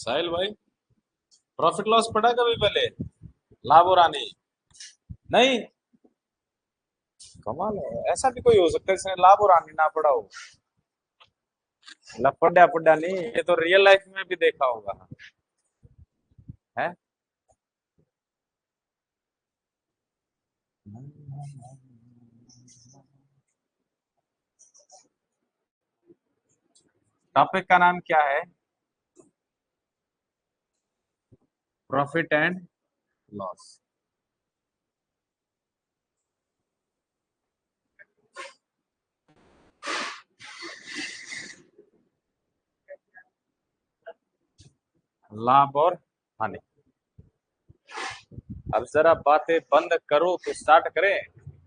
साहिल भाई, profit loss पढ़ा कभी पहले? लाभ और हानि? नहीं। कमाल है, ऐसा भी कोई हो सकता है जिसने लाभ और हानि ना पढ़ा हो? लपड़ा पड़ा नहीं, ये तो रियल लाइफ में भी देखा होगा। है। टॉपिक का नाम क्या है? Profit and loss. लाभ और हानि। अब जरा बातें बंद करो तो स्टार्ट करें।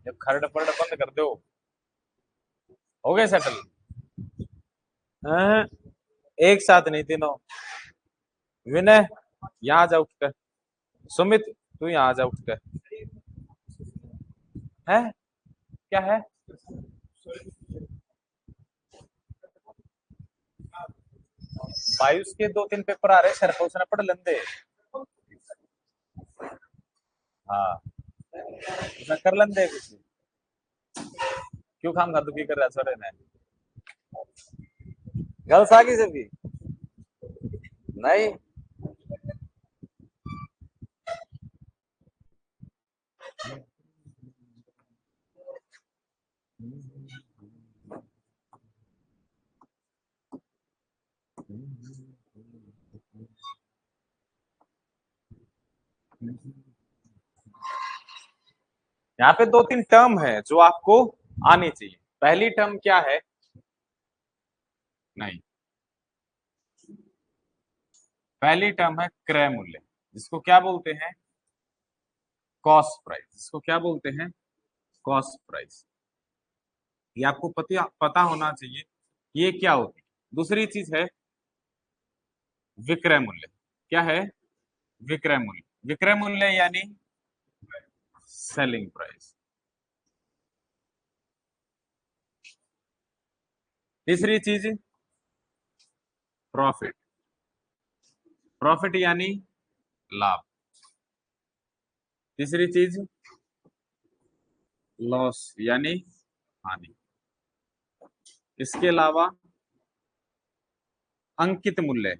जब खरड़ परड़ बंद कर दो। हो गए सेटल? हाँ, एक साथ नहीं, तीनों। विनय, यहाँ जा उठकर। सुमित, तू यहाँ आ जा उठकर। है? क्या है? बायुस के दो तीन पेपर आ रहे, सर को उसने पढ़ लेंदे। हाँ, उसने कर लेंदे कुछ। क्यों खाम खा दुखी कर रहा सर ने? गर्ल्स आ गई सभी? नहीं। यहाँ पे दो तीन टर्म है जो आपको आनी चाहिए। पहली टर्म क्या है? नहीं, पहली टर्म है क्रय मूल्य, जिसको क्या बोलते हैं? Cost price. इसको क्या बोलते हैं? Cost price. ये आपको पता होना चाहिए ये क्या होती है। दूसरी चीज है विक्रय मूल्य। क्या है? विक्रय मूल्य। विक्रय मूल्य यानी सेलिंग प्राइस। तीसरी चीज प्रॉफिट। प्रॉफिट यानी लाभ। तीसरी चीज लॉस यानी हानि। इसके अलावा अंकित मूल्य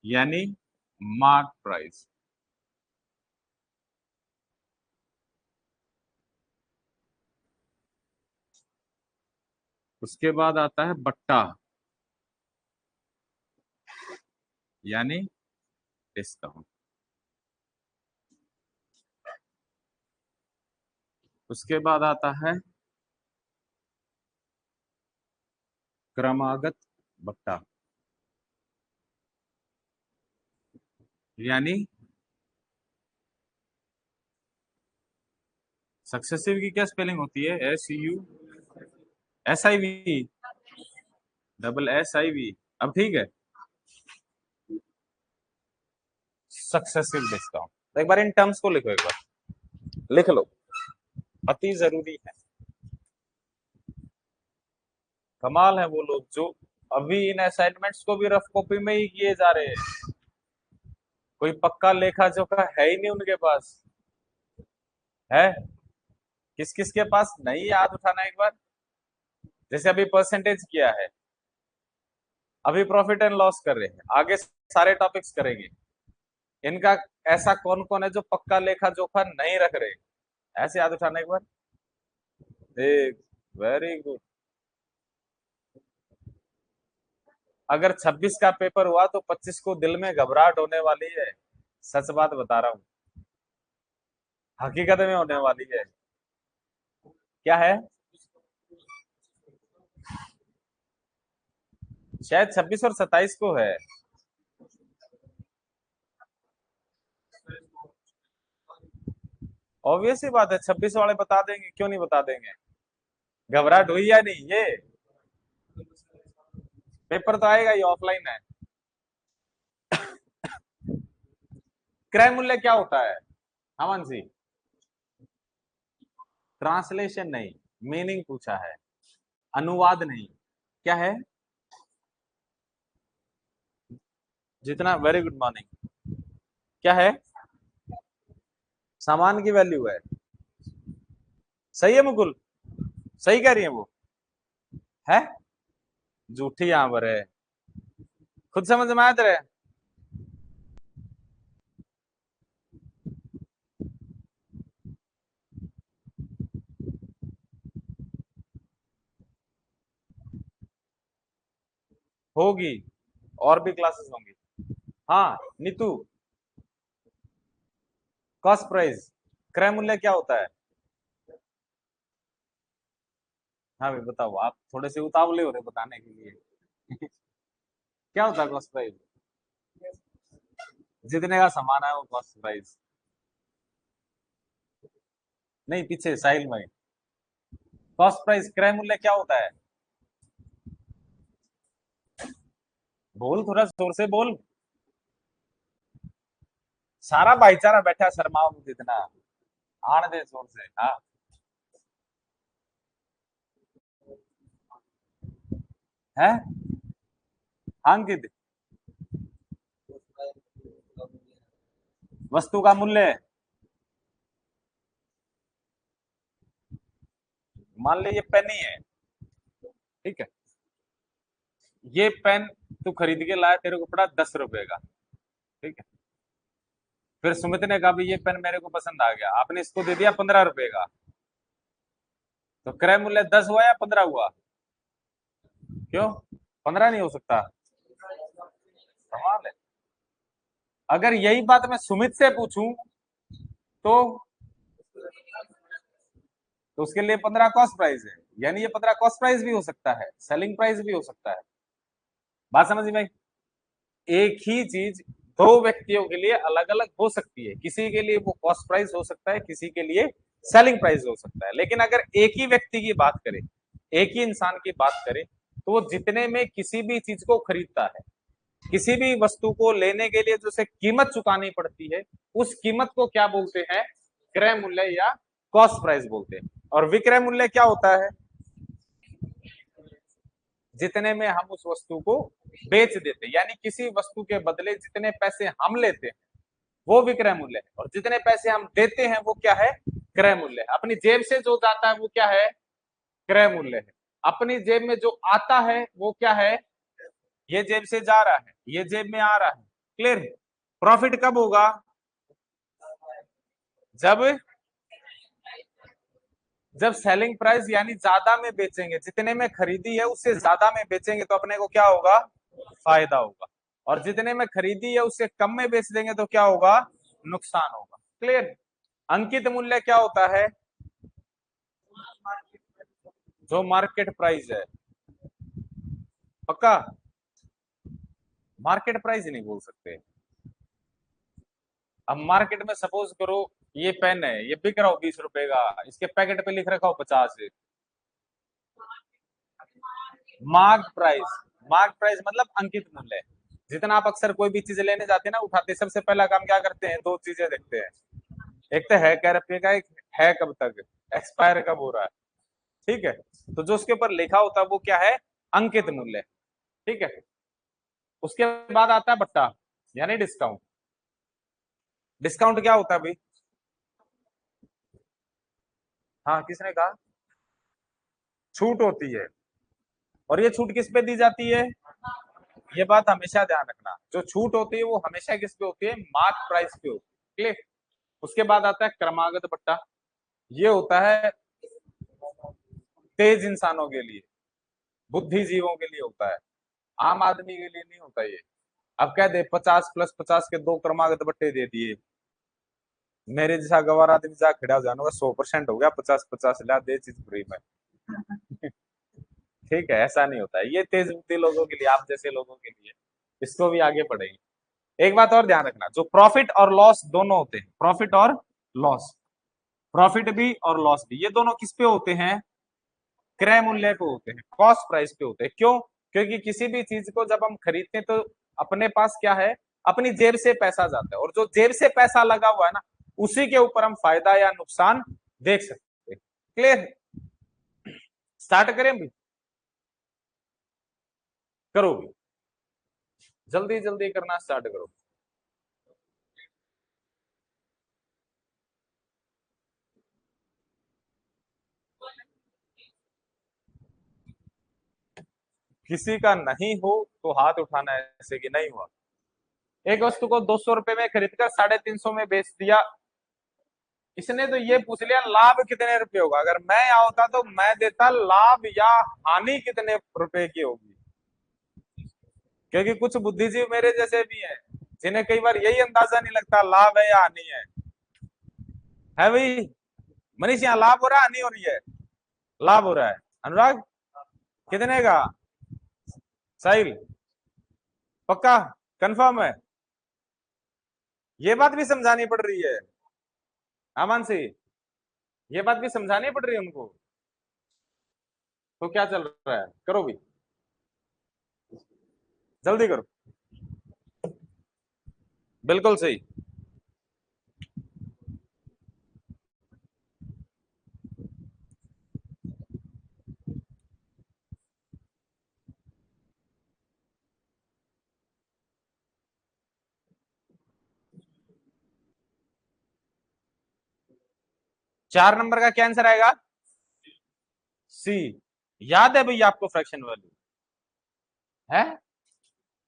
यानी मार्क प्राइस। उसके बाद आता है बट्टा यानी डिस्काउंट। उसके बाद आता है क्रमागत बट्टा यानी सक्सेसिव की क्या स्पेलिंग होती है? SUSIV, SSIV। अब ठीक है। Successive discount. तो एक बार इन टर्म्स को लिखो, एक बार लिख लो, अति जरूरी है। कमाल है वो लोग जो अभी इन असाइनमेंट्स को भी रफ कॉपी में ही किए जा रहे हैं। कोई पक्का लेखा जोखा है ही नहीं उनके पास। है? किस किस के पास नहीं? याद उठाना एक बार। जैसे अभी परसेंटेज किया है, अभी प्रॉफिट एंड लॉस कर रहे हैं, आगे सारे टॉपिक्स करेंगे। इनका ऐसा कौन कौन है जो पक्का लेखा जोखा नहीं रख रहे? ऐसे याद उठाना एक बार। एक, वेरी गुड। अगर 26 का पेपर हुआ तो 25 को दिल में घबराहट होने वाली है। सच बात बता रहा हूँ, हकीकत में होने वाली है। क्या है? शायद 26 और 27 को है। ऑब्वियस ही बात है, 26 वाले बता देंगे, क्यों नहीं बता देंगे। घबराहट हुई या नहीं ये? पेपर तो आएगा, ये ऑफलाइन है। क्रय मूल्य क्या होता है? हमन जी, ट्रांसलेशन नहीं, मीनिंग पूछा है, अनुवाद नहीं। क्या है? जितना, वेरी गुड मॉर्निंग। क्या है? सामान की वैल्यू है। सही है मुकुल? सही कह रही है वो? है? झूठी यहां पर है। खुद समझ में आया तेरे? होगी। और भी क्लासेस होंगी। हाँ नीतू, कॉस्ट प्राइस, क्रय मूल्य क्या होता है? हाँ भाई बताओ, आप थोड़े से उतावले हो रहे बताने के लिए। क्या होता है कॉस्ट प्राइस? जितने का सामान है वो कॉस्ट प्राइस। नहीं, पीछे साहिल में। कॉस्ट प्राइस, क्रय मूल्य क्या होता है? बोल, थोड़ा जोर से बोल। सारा भाईचारा बैठा है, शर्माओ मत इतना। आने दे जोर से, हाँ। है? अंकित, वस्तु का मूल्य। मान ले ये पेन ही है, ठीक है। ये पेन तू खरीद के लाया, तेरे को पड़ा 10 रुपए का, ठीक है। फिर सुमित ने कहा भी ये पेन मेरे को पसंद आ गया, आपने इसको दे दिया 15 रुपए का। तो क्रय मूल्य 10 हुआ या 15 हुआ? क्यों? 15 नहीं हो सकता? सवाल है। अगर यही बात मैं सुमित से पूछूं तो उसके लिए 15 कॉस्ट प्राइस है, यानी ये 15 कॉस्ट प्राइस भी हो सकता है, सेलिंग प्राइस भी हो सकता है। बात समझ में भाई? एक ही चीज दो व्यक्तियों के लिए अलग अलग हो सकती है, किसी के लिए वो कॉस्ट प्राइस हो सकता है, किसी के लिए सेलिंग प्राइस हो सकता है। लेकिन अगर एक ही व्यक्ति की बात करें, एक ही इंसान की बात करें, तो वो जितने में किसी भी चीज को खरीदता है, किसी भी वस्तु को लेने के लिए जो उसे कीमत चुकानी पड़ती है, उस कीमत को क्या बोलते हैं? क्रय मूल्य या कॉस्ट प्राइस बोलते हैं। और विक्रय मूल्य क्या होता है? जितने में हम उस वस्तु को बेच देते हैं, यानी किसी वस्तु के बदले जितने पैसे हम लेते हैं वो विक्रय मूल्य है, और जितने पैसे हम देते हैं वो क्या है? क्रय मूल्य है। अपनी जेब से जो जाता है वो क्या है? क्रय मूल्य है। अपनी जेब में जो आता है वो क्या है? ये जेब से जा रहा है, ये जेब में आ रहा है। क्लियर है? प्रॉफिट कब होगा? जब जब सेलिंग प्राइस यानी ज्यादा में बेचेंगे, जितने में खरीदी है उससे ज्यादा में बेचेंगे तो अपने को क्या होगा? फायदा होगा। और जितने में खरीदी है उससे कम में बेच देंगे तो क्या होगा? नुकसान होगा। क्लियर? अंकित मूल्य क्या होता है? जो मार्केट प्राइस है। पक्का? मार्केट प्राइस ही नहीं बोल सकते। अब मार्केट में सपोज करो ये पेन है, ये बिक रहा हो 20 रुपए का, इसके पैकेट पे लिख रखा हो 50 है। मार्क प्राइस, मार्क प्राइस मतलब अंकित मूल्य। जितना आप अक्सर कोई भी चीज लेने जाते हैं ना, उठाते सबसे पहला काम क्या करते हैं? दो चीजें देखते हैं। एक तो है क्या रुपये का, एक है कब तक, एक्सपायर कब हो रहा है। ठीक है? तो जो उसके ऊपर लिखा होता है वो क्या है? अंकित मूल्य। ठीक है? उसके बाद आता है बट्टा, यानी डिस्काउंट। डिस्काउंट क्या होता है भाई? हाँ, किसने कहा? छूट होती है। और ये छूट किस पे दी जाती है? ये बात हमेशा ध्यान रखना, जो छूट होती है वो हमेशा किस पे होती है? मार्क प्राइस पे होती है। क्लियर? उसके बाद आता है क्रमागत बट्टा। ये होता है तेज इंसानों के लिए, बुद्धिजीवों के लिए होता है, आम आदमी के लिए नहीं होता ये। अब कह दे 50 + 50 के दो क्रमागत बट्टे दे दिए, मेरे जैसा गवार आदमी जा खड़ा हो जाना, 100% हो गया, 50 50 ला दे चीज फ्री में। ठीक है? ऐसा नहीं होता है, ये तेज बुद्धि लोगों के लिए, आप जैसे लोगों के लिए। इसको भी आगे पढ़ेंगे। एक बात और ध्यान रखना, जो प्रॉफिट और लॉस दोनों होते हैं, प्रॉफिट और लॉस, प्रॉफिट भी और लॉस भी, ये दोनों किस पे होते हैं? क्रय मूल्य पे होते हैं, कॉस्ट प्राइस पे होते हैं। क्यों? क्योंकि किसी भी चीज को जब हम खरीदते हैं तो अपने पास क्या है? अपनी जेब से पैसा जाता है, और जो जेब से पैसा लगा हुआ है ना, उसी के ऊपर हम फायदा या नुकसान देख सकते हैं। क्लियर? स्टार्ट करें भी? करो भी। जल्दी जल्दी करना स्टार्ट करो। किसी का नहीं हो तो हाथ उठाना है, ऐसे कि नहीं हुआ। एक वस्तु को 200 रुपए में खरीदकर 350 में बेच दिया। इसने तो ये पूछ लिया लाभ कितने रुपए होगा। अगर मैं यहाँ होता तो मैं देता लाभ या हानि कितने रुपए की होगी। क्योंकि कुछ बुद्धिजीवी मेरे जैसे भी हैं जिन्हें कई बार यही अंदाजा नहीं लगता लाभ है या हानि है भाई। मनीष, यहाँ लाभ हो रहा है हानि हो रही है? लाभ हो रहा है। अनुराग, कितने का? साहिल, पक्का? कंफर्म है? ये बात भी समझानी पड़ रही है। अमन से ये बात भी समझानी पड़ रही है उनको। तो क्या चल रहा है, करो भी, जल्दी करो। बिल्कुल सही। चार नंबर का क्या आंसर आएगा? सी। याद है भैया आपको फ्रैक्शन वैल्यू? है?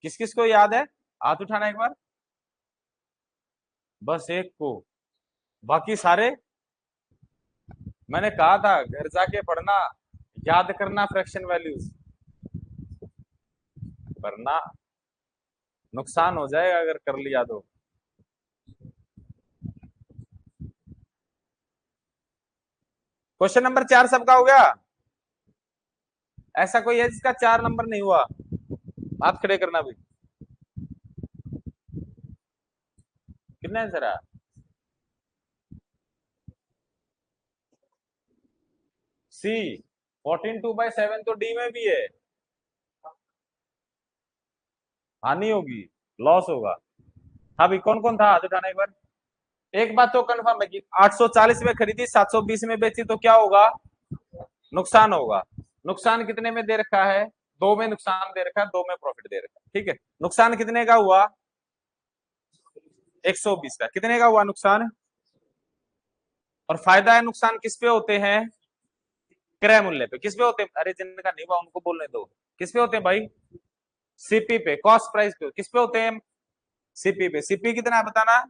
किस किस को याद है? हाथ उठाना एक बार। बस एक को। बाकी सारे? मैंने कहा था घर जाके पढ़ना, याद करना फ्रैक्शन वैल्यूज, वरना नुकसान हो जाएगा अगर कर लिया तो। क्वेश्चन नंबर 4 सबका हो गया? ऐसा कोई है जिसका 4 नंबर नहीं हुआ? हाथ खड़े करना भी। कितना आंसर है? सी। 14 2/7 तो डी में भी है। हानि होगी, लॉस होगा। हाँ भाई, कौन कौन था? हाथ उठाना एक बार। एक बात तो कंफर्म है कि 840 में खरीदी, 720 में बेची तो क्या होगा? नुकसान होगा। नुकसान कितने में दे रखा है? दो में नुकसान दे रखा है, दो में प्रॉफिट दे रखा है। ठीक है, नुकसान कितने का हुआ? 120 का। कितने का हुआ नुकसान? और फायदा है नुकसान किस पे होते हैं? क्रय मूल्य पे। किस पे होते हैं? अरे जिनका नहीं हुआ उनको बोलने दो। किस पे होते हैं भाई? सीपी पे, कॉस्ट प्राइस पे। किस पे होते हैं? सीपी पे। सीपी कितना है बताना?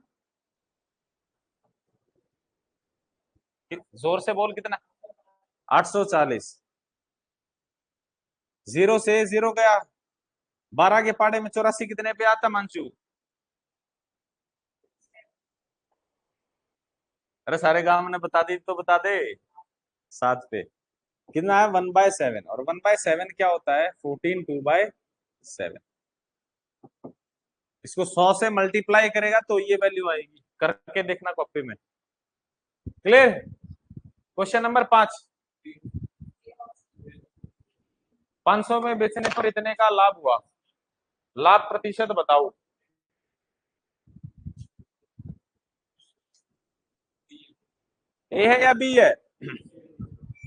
जोर से बोल, कितना? 840। जीरो से जीरो गया, 12 के पाड़े में 84 कितने पे आता मांचू? अरे सारे गांव ने बता दी तो बता दे। 7 पे। कितना है? 1/7। और 1/7 क्या होता है? 14 2/7। इसको 100 से मल्टीप्लाई करेगा तो ये वैल्यू आएगी। करके देखना कॉपी में। क्लियर? Question number 5। 500 में बेचने पर इतने का लाभ हुआ। लाभ प्रतिशत बताओ। ए है या बी है?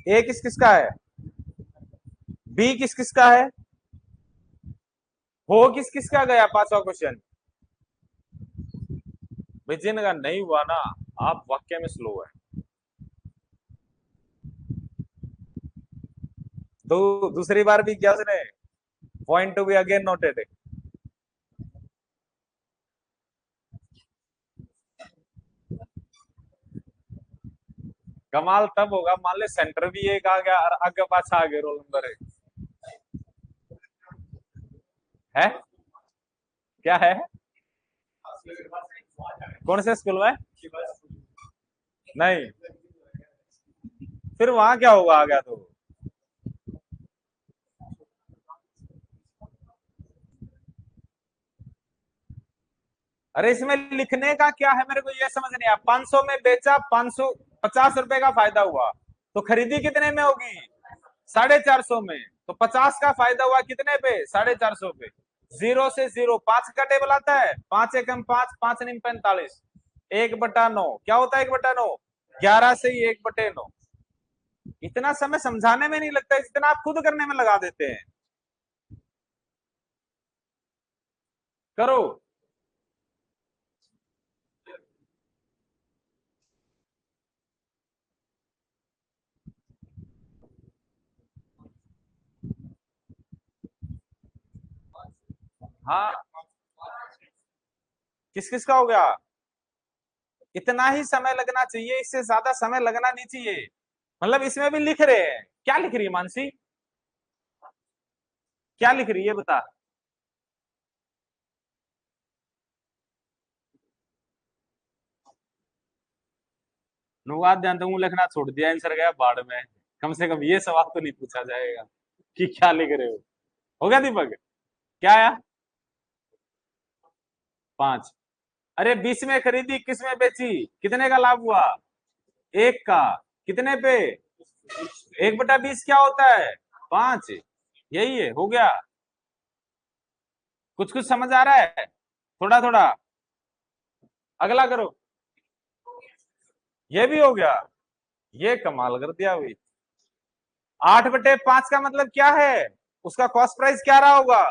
ए किस किस का है? बी किस किस का है? हो किस किस का गया? 5वां क्वेश्चन। भाई जिनका नहीं हुआ ना, आप वाक्य में स्लो है। दूसरी बार भी किया उसने। Point to be again noted. कमाल तब होगा मान ले सेंटर भी एक आ गया और आगे पाछा आ गया रोल नंबर है। क्या है? कौन से स्कूल में? नहीं। फिर वहां क्या होगा आ गया तो? अरे इसमें लिखने का क्या है मेरे को ये समझ नहीं आया। 500 में बेचा, 550 रुपए का फायदा हुआ, तो खरीदी कितने में होगी? 450 में। तो 50 का फायदा हुआ कितने पे? 450 पे। जीरो से जीरो, 5 का टेबल आता है। 5 एकम 5, 5 निम 45। 1/9 क्या होता है? 1/9 11 से ही 1/9। इतना समय समझाने में नहीं लगता जितना आप खुद करने में लगा देते हैं। करो। हाँ, किस किस का हो गया? इतना ही समय लगना चाहिए, इससे ज्यादा समय लगना नहीं चाहिए। मतलब इसमें भी लिख रहे हैं, क्या लिख रही है मानसी? क्या लिख रही है बता। नुवाद ध्यान दूं लिखना छोड़ दिया, आंसर गया बाढ़ में। कम से कम ये सवाल तो नहीं पूछा जाएगा कि क्या लिख रहे हो गया दीपक? क्या आया? 5। अरे 20 में खरीदी, किस में बेची, कितने का लाभ हुआ? एक का। कितने पे? 1/20 क्या होता है? 5। यही है, हो गया। कुछ कुछ समझ आ रहा है? थोड़ा थोड़ा। अगला करो। ये भी हो गया। ये कमाल कर दिया भाई। 8/5 का मतलब क्या है? उसका कॉस्ट प्राइस क्या रहा होगा?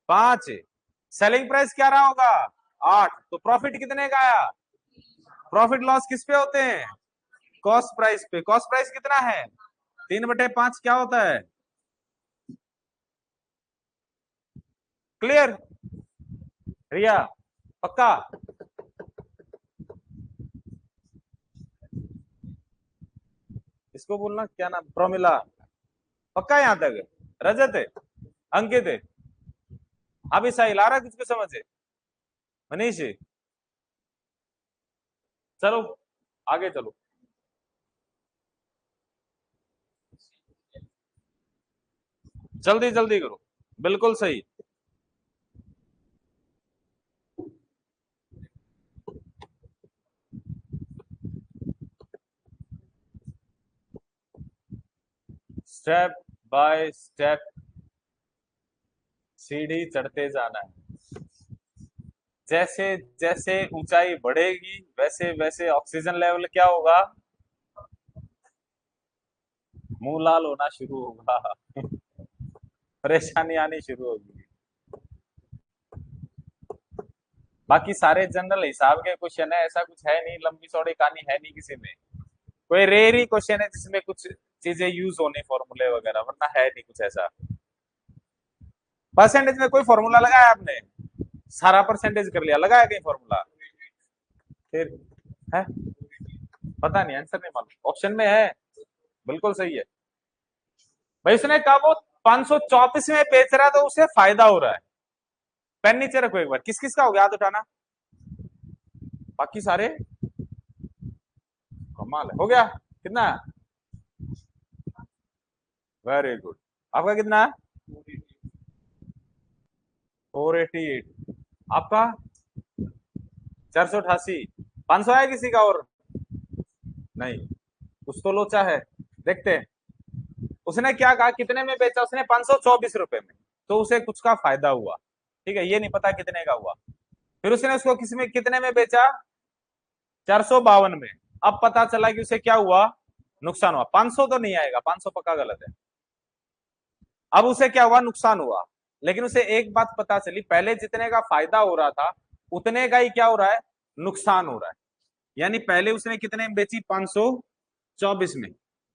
5। सेलिंग प्राइस क्या रहा होगा? 8। तो प्रॉफिट कितने का आया? प्रॉफिट लॉस किस पे होते हैं? कॉस्ट प्राइस पे। कॉस्ट प्राइस कितना है? 3/5 क्या होता है? क्लियर? रिया, पक्का? इसको बोलना क्या नाम, प्रोमिला? पक्का यहां तक? रजत है, अंकित है, अभी साहिल आ रहा है कुछ को समझ है? मनीष है? चलो आगे चलो। जल्दी जल्दी करो। बिल्कुल सही। स्टेप बाय स्टेप सीढ़ी चढ़ते जाना है। जैसे जैसे ऊंचाई बढ़ेगी वैसे वैसे ऑक्सीजन लेवल क्या होगा? मुंह लाल होना शुरू होगा। परेशानी आनी शुरू होगी। बाकी सारे जनरल हिसाब के क्वेश्चन है, ऐसा कुछ है नहीं, लंबी चौड़ी कहानी है नहीं किसी में। कोई रेयर ही क्वेश्चन है जिसमें कुछ चीजें यूज होने फॉर्मूले वगैरह, वरना है नहीं कुछ ऐसा। परसेंटेज में कोई फॉर्मूला लगाया आपने? सारा परसेंटेज कर लिया, लगाया कहीं फॉर्मूला? फिर है, पता नहीं, आंसर नहीं मालूम, ऑप्शन में है। बिल्कुल सही है भाई। उसने कहा वो 534 में बेच रहा है तो उसे फायदा हो रहा है। पेन नीचे रखो एक बार। किस किस का हो गया हाथ उठाना? बाकी सारे? कमाल है, हो गया। कितना? Very good. आपका कितना है? 488। आपका? 488। 500 है किसी का और? नहीं, कुछ तो लोचा है। देखते हैं। उसने क्या कहा, कितने में बेचा? उसने 524 रुपए में। तो उसे कुछ का फायदा हुआ। ठीक है, ये नहीं पता कितने का हुआ। फिर उसने उसको किसी में कितने में बेचा? 452 में। अब पता चला कि उसे क्या हुआ? नुकसान हुआ। 500 तो नहीं आएगा, 500 पक्का गलत है। अब उसे क्या हुआ? नुकसान हुआ। लेकिन उसे एक बात पता चली, पहले जितने का फायदा हो रहा था उतने का ही क्या हो रहा है? नुकसान हो रहा है। यानी पहले उसने कितने में बेची? 524 में।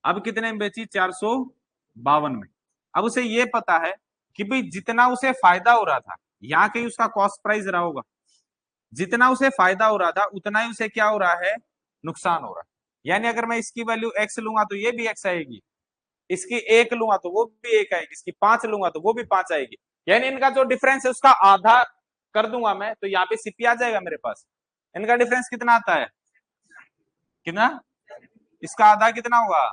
अब कितने में बेची? 452 में। अब उसे ये पता है कि भाई जितना उसे फायदा हो रहा था, यहाँ कहीं उसका कॉस्ट प्राइस रहा होगा, जितना उसे फायदा हो रहा था उतना ही उसे क्या हो रहा है? नुकसान हो रहा है। यानी अगर मैं इसकी वैल्यू एक्स लूंगा तो ये भी एक्स आएगी, इसकी 1 लूंगा तो वो भी 1 आएगी, इसकी 5 लूंगा तो वो भी 5 आएगी। यानी इनका जो डिफरेंस है उसका आधा कर दूंगा मैं, तो यहाँ पे सीपी आ जाएगा मेरे पास। इनका डिफरेंस कितना आता है? कितना? इसका आधा कितना होगा?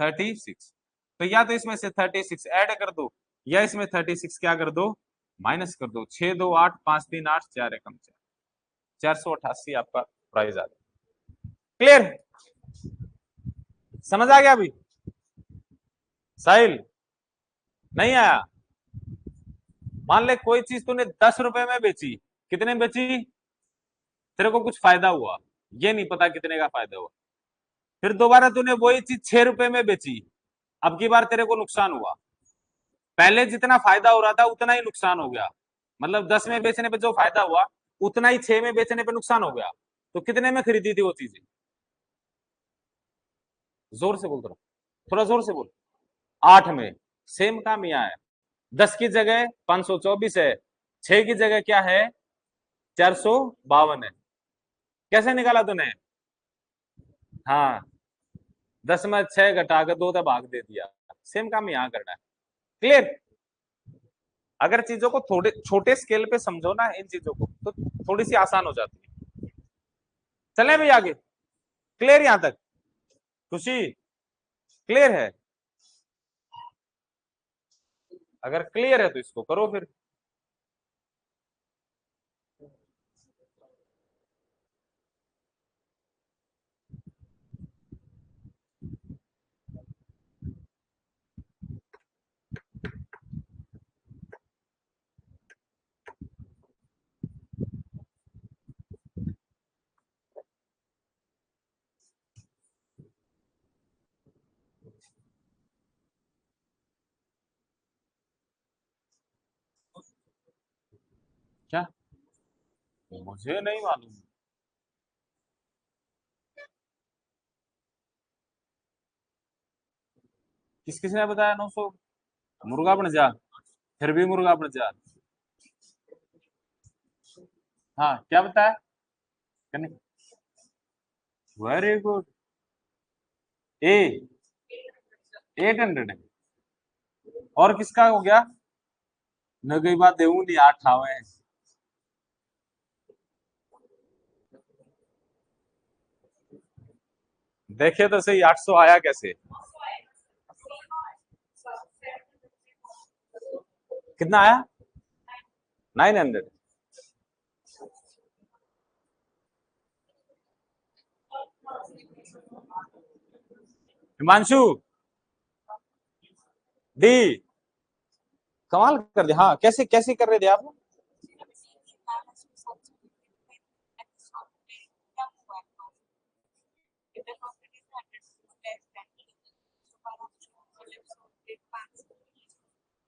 36। तो या तो इसमें से 36 ऐड कर दो, या इसमें 36 क्या कर दो? माइनस कर दो। 6 2 8 5 3 8 4 एकम 4। 488 आपका प्राइस आ गया। क्लियर? समझ आ गया अभी? साहिल, नहीं आया? मान ले कोई चीज तूने 10 रुपए में बेची। कितने में बेची? तेरे को कुछ फायदा हुआ, ये नहीं पता कितने का फायदा हुआ। फिर दोबारा तूने वही चीज 6 रुपए में बेची। अब की बार तेरे को नुकसान हुआ। पहले जितना फायदा हो रहा था उतना ही नुकसान हो गया। मतलब 10 में बेचने पे जो फायदा हुआ उतना ही 6 में बेचने पे नुकसान हो गया। तो कितने में खरीदी थी वो चीजें? जोर से बोल रहा हूँ, थोड़ा जोर से बोल। 8 में। सेम काम यहाँ है। 10 की जगह 524 है, 6 की जगह क्या है 452 है। कैसे निकाला तूने? हाँ, 10 में 6 घटा के 2 भाग दे दिया। सेम काम यहाँ करना है। क्लियर? अगर चीजों को थोड़े छोटे स्केल पे समझो ना इन चीजों को, तो थोड़ी सी आसान हो जाती है। चलें भाई आगे। क्लियर यहां तक? खुशी? क्लियर है? अगर क्लियर है तो इसको करो फिर। क्या? मुझे नहीं मालूम। किस किसने बताया 900? मुर्गा बन जा। फिर भी मुर्गा बन जा। हाँ, क्या बताया? Very good. ए 800 है। और किसका हो गया? न गई बात देऊ नहीं 8 आवे। देखे तो सही 800 आया कैसे? कितना आया? 900। हिमांशु डी, कमाल कर दिया। हाँ, कैसे कैसे कर रहे थे आप?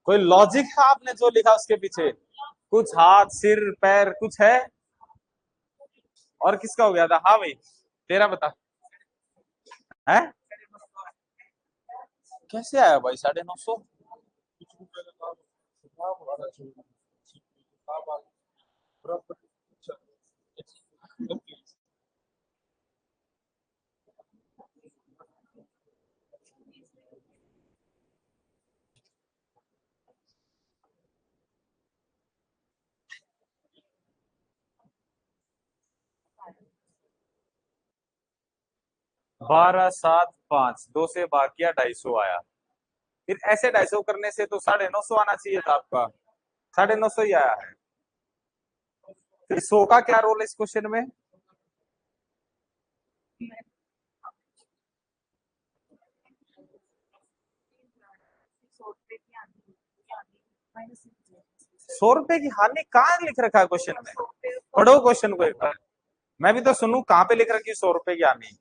कोई लॉजिक है आपने जो लिखा उसके पीछे? कुछ हाथ सिर पैर कुछ है? और किसका हो गया था? हाँ भाई, तेरा बता। है? कैसे आया भाई 950? 12,7,5 2 से भाग किया 250 आया। फिर ऐसे 250 करने से तो 950 आना चाहिए था आपका। 950 ही आया है। फिर 100 का क्या रोल है इस क्वेश्चन में? ₹100 की हानि कहाँ लिख रखा है क्वेश्चन में? पढ़ो क्वेश्चन को एक बार। मैं भी तो सुनू कहाँ पे लिख रखी ₹100 की हानि।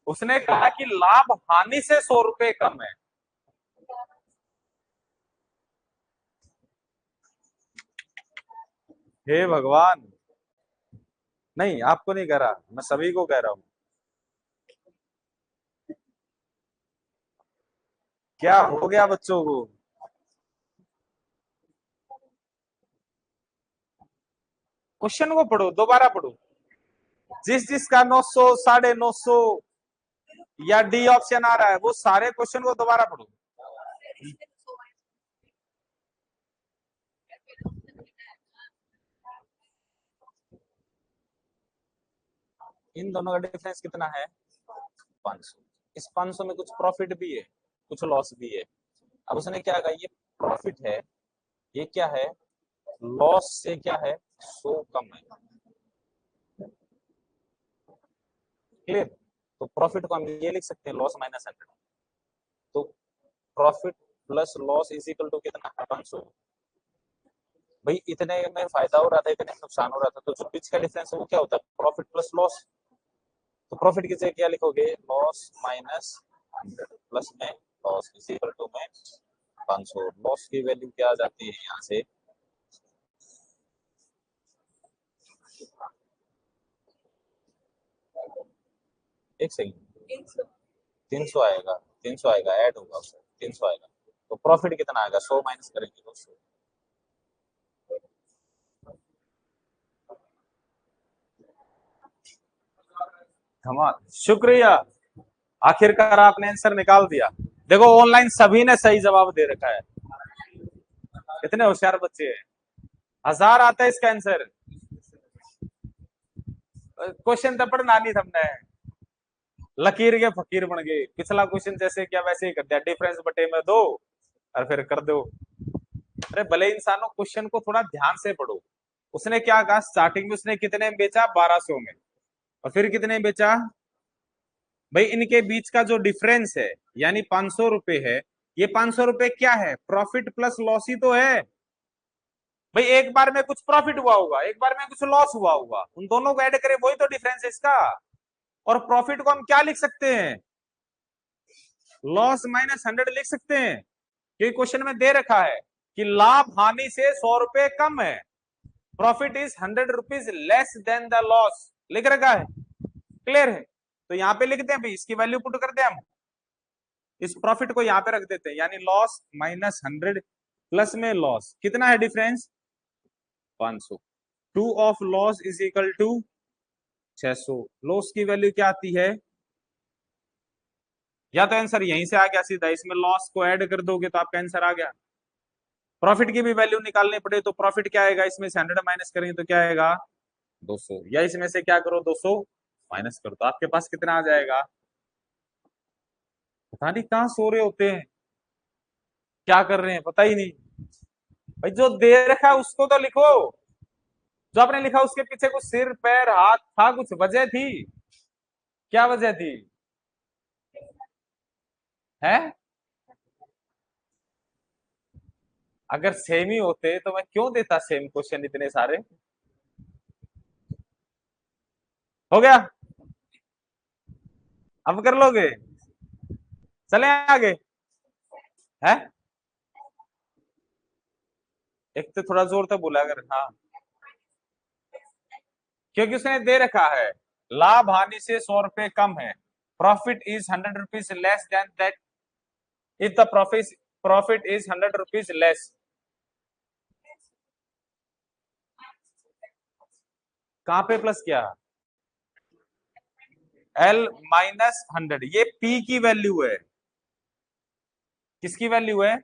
उसने कहा कि लाभ हानि से ₹100 कम है। हे भगवान। नहीं, आपको नहीं कह रहा, मैं सभी को कह रहा हूं। क्या हो गया बच्चों को? क्वेश्चन को पढ़ो, दोबारा पढ़ो। जिस जिसका 900 950 या डी ऑप्शन आ रहा है वो सारे क्वेश्चन को दोबारा पढ़ो। इन दोनों का डिफरेंस कितना है? 500। इस 500 में कुछ प्रॉफिट भी है, कुछ लॉस भी है। अब उसने क्या कहा, ये प्रॉफिट है, ये क्या है, लॉस से क्या है, 100 कम है। क्लियर? तो प्रॉफिट को हम ये लिख सकते हैं, लॉस माइनस 100। तो profit plus loss is equal to कितना? 500। भाई इतने में फायदा हो रहा था, इतने नुकसान हो रहा था, तो जो बीच का डिफरेंस है वो क्या होता है? Profit plus loss. तो प्रॉफिट की जगह क्या लिखोगे? लॉस माइनस 100 प्लस में लॉस इज इक्वल टू में 500। लॉस की वैल्यू क्या आ जाती है यहाँ से? एक सेकंड, 300 आएगा, 300 आएगा, ऐड होगा उससे 300 आएगा। तो प्रॉफिट कितना आएगा? 100 माइनस करेंगे 200। धमाल, शुक्रिया। आखिरकार आपने आंसर निकाल दिया। देखो ऑनलाइन सभी ने सही जवाब दे रखा है। कितने होशियार बच्चे हैं। 1000 आता है इसका आंसर। क्वेश्चन तो पढ़ना नहीं हमने, लकीर के फकीर बन गए। पिछला क्वेश्चन जैसे क्या वैसे ही कर दिया, डिफरेंस बटे में दो और फिर कर दो। अरे भले इंसानों क्वेश्चन को थोड़ा ध्यान से पढ़ो। उसने क्या कहा स्टार्टिंग में, उसने कितने में बेचा? 1200 में। और फिर कितने में बेचा? भाई इनके बीच का जो डिफरेंस है यानी 500 रुपए है, ये 500 रुपए क्या है? प्रॉफिट प्लस लॉस ही तो है। भाई एक बार में कुछ प्रॉफिट हुआ होगा, एक बार में कुछ लॉस हुआ होगा, उन दोनों को ऐड करें वही तो डिफरेंस है इसका। और प्रॉफिट को हम क्या लिख सकते हैं? लॉस माइनस 100 लिख सकते हैं, क्योंकि क्वेश्चन में दे रखा है कि लाभ हानि से 100 रुपए कम है। Profit is 100 rupees less than the loss, लिख रखा है। क्लियर है? तो यहाँ पे लिखते हैं भाई, इसकी वैल्यू पुट करते हैं हम। इस प्रॉफिट को यहाँ पे रख देते हैं, यानी लॉस माइनस 100 प्लस में लॉस, कितना है difference? 500। 2 of loss is equal to 600। Loss की वैल्यू क्या आती है? या तो आंसर यहीं से आ गया सीधा, इसमें लॉस को ऐड कर दोगे तो आपका आंसर आ गया। प्रॉफिट की भी वैल्यू निकालनी पड़े तो प्रॉफिट क्या आएगा? इसमें से 100 माइनस करेंगे तो क्या आएगा? 200। या इसमें से क्या करो, 200 माइनस करो तो आपके पास कितना आ जाएगा? पता नहीं कहाँ सो रहे होते हैं, क्या कर रहे हैं पता ही नहीं। भाई जो दे रखा है उसको तो लिखो। जो आपने लिखा उसके पीछे कुछ सिर पैर हाथ था, कुछ वजह थी। क्या वजह थी? है? अगर सेम ही होते तो मैं क्यों देता सेम क्वेश्चन इतने सारे। हो गया? अब कर लोगे? चले आगे। है? एक तो थोड़ा जोर से बोला अगर। हाँ, क्योंकि उसने दे रखा है लाभ हानि से 100 रुपए कम है। Profit is 100 rupees less than that. If the profit is 100 rupees less. कहां पे प्लस किया? एल माइनस 100, ये पी की वैल्यू है। किसकी वैल्यू है?